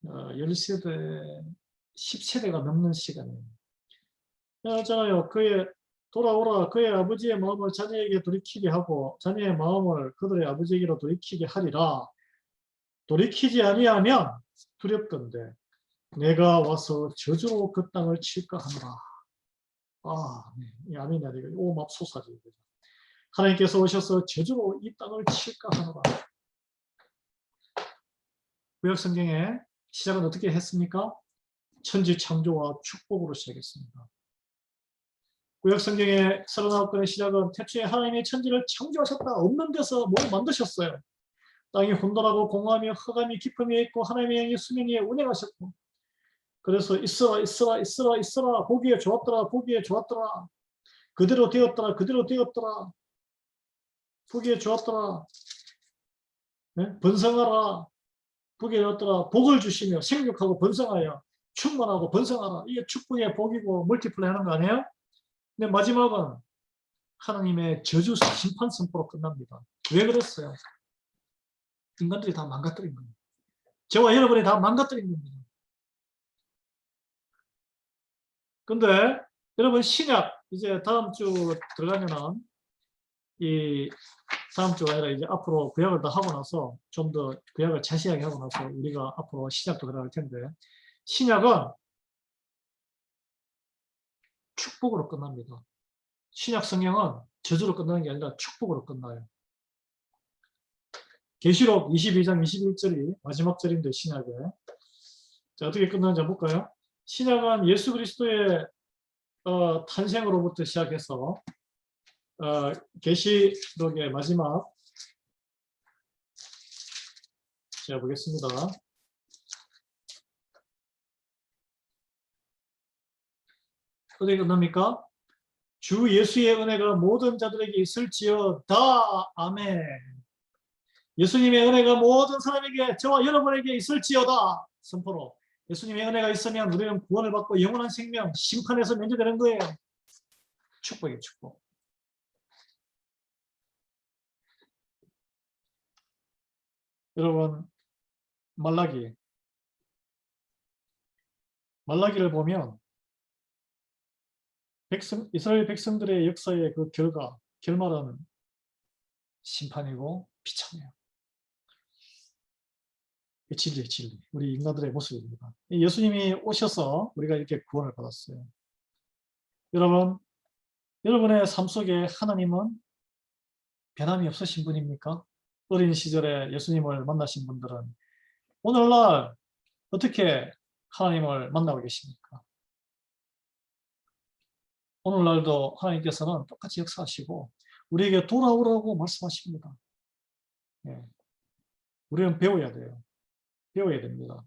10세대, 10세대가 넘는 시간이에요. 그렇잖아요. 돌아오라 그의 아버지의 마음을 자녀에게 돌이키게 하고 자녀의 마음을 그들의 아버지에게로 돌이키게 하리라. 돌이키지 아니하면 두렵건대 내가 와서 저주로 그 땅을 칠까 하노라. 네. 아멘이 아니고 오맙소사지. 하나님께서 오셔서 저주로 이 땅을 칠까 하노라. 구약 성경의 시작은 어떻게 했습니까? 천지 창조와 축복으로 시작했습니다. 구약 성경의 39권의 시작은 태초에 하나님이 천지를 창조하셨다. 없는 데서 뭘 만드셨어요. 땅이 혼돈하고 공허하며 흑암이 깊음이 있고 하나님의 영이 수면 위에 운행하셨고 그래서 있으라 보기에 좋았더라 보기에 좋았더라 그대로 되었더라 그대로 되었더라 보기에 좋았더라 네? 번성하라 보기에 좋았더라 복을 주시며 생육하고 번성하여 충만하고 번성하라 이게 축복의 복이고 멀티플레이 하는 거 아니에요? 근데 마지막은 하나님의 저주 심판 선포로 끝납니다. 왜 그랬어요? 인간들이 다 망가뜨린 거예요. 저와 여러분이 다 망가뜨린 겁니다. 근데 여러분 신약 이제 다음 주 들어가면은 이 다음 주가 아니라 이제 앞으로 구약을 다 하고 나서 좀 더 구약을 자세하게 하고 나서 우리가 앞으로 신약도 들어갈 텐데 신약은 축복으로 끝납니다. 신약 성경은 저주로 끝나는 게 아니라 축복으로 끝나요. 계시록 22장 21절이 마지막 절인데 신약에 자 어떻게 끝나는지 볼까요? 신약은 예수 그리스도의 탄생으로부터 시작해서 계시록의 마지막 제가 보겠습니다. 어떻게 끝납니까? 주 예수의 은혜가 모든 자들에게 있을지어다. 아멘. 예수님의 은혜가 모든 사람에게 저와 여러분에게 있을지어다. 선포로. 예수님의 은혜가 있으면 우리는 구원을 받고 영원한 생명, 심판에서 면제되는 거예요. 축복이에요, 축복. 여러분, 말라기를 보면 이스라엘 백성들의 역사의 그 결말은 심판이고 비참해요. 진리의 진리. 우리 인간들의 모습입니다. 예수님이 오셔서 우리가 이렇게 구원을 받았어요. 여러분, 여러분의 삶 속에 하나님은 변함이 없으신 분입니까? 어린 시절에 예수님을 만나신 분들은 오늘날 어떻게 하나님을 만나고 계십니까? 오늘날도 하나님께서는 똑같이 역사하시고 우리에게 돌아오라고 말씀하십니다. 예. 우리는 배워야 돼요. 배워야 됩니다.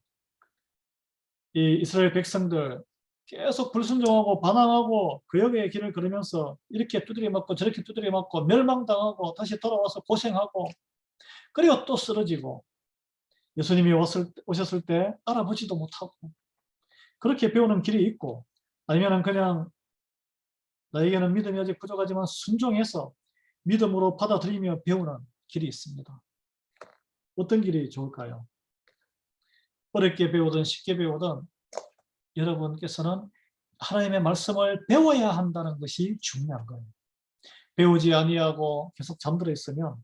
이 이스라엘 백성들 계속 불순종하고 반항하고 그 역의 길을 걸으면서 이렇게 두드려 맞고 저렇게 두드려 맞고 멸망당하고 다시 돌아와서 고생하고 그리고 또 쓰러지고 예수님이 오셨을 때 알아보지도 못하고 그렇게 배우는 길이 있고 아니면 그냥 나에게는 믿음이 아직 부족하지만 순종해서 믿음으로 받아들이며 배우는 길이 있습니다. 어떤 길이 좋을까요? 어렵게 배우든 쉽게 배우든 여러분께서는 하나님의 말씀을 배워야 한다는 것이 중요한 거예요. 배우지 아니하고 계속 잠들어 있으면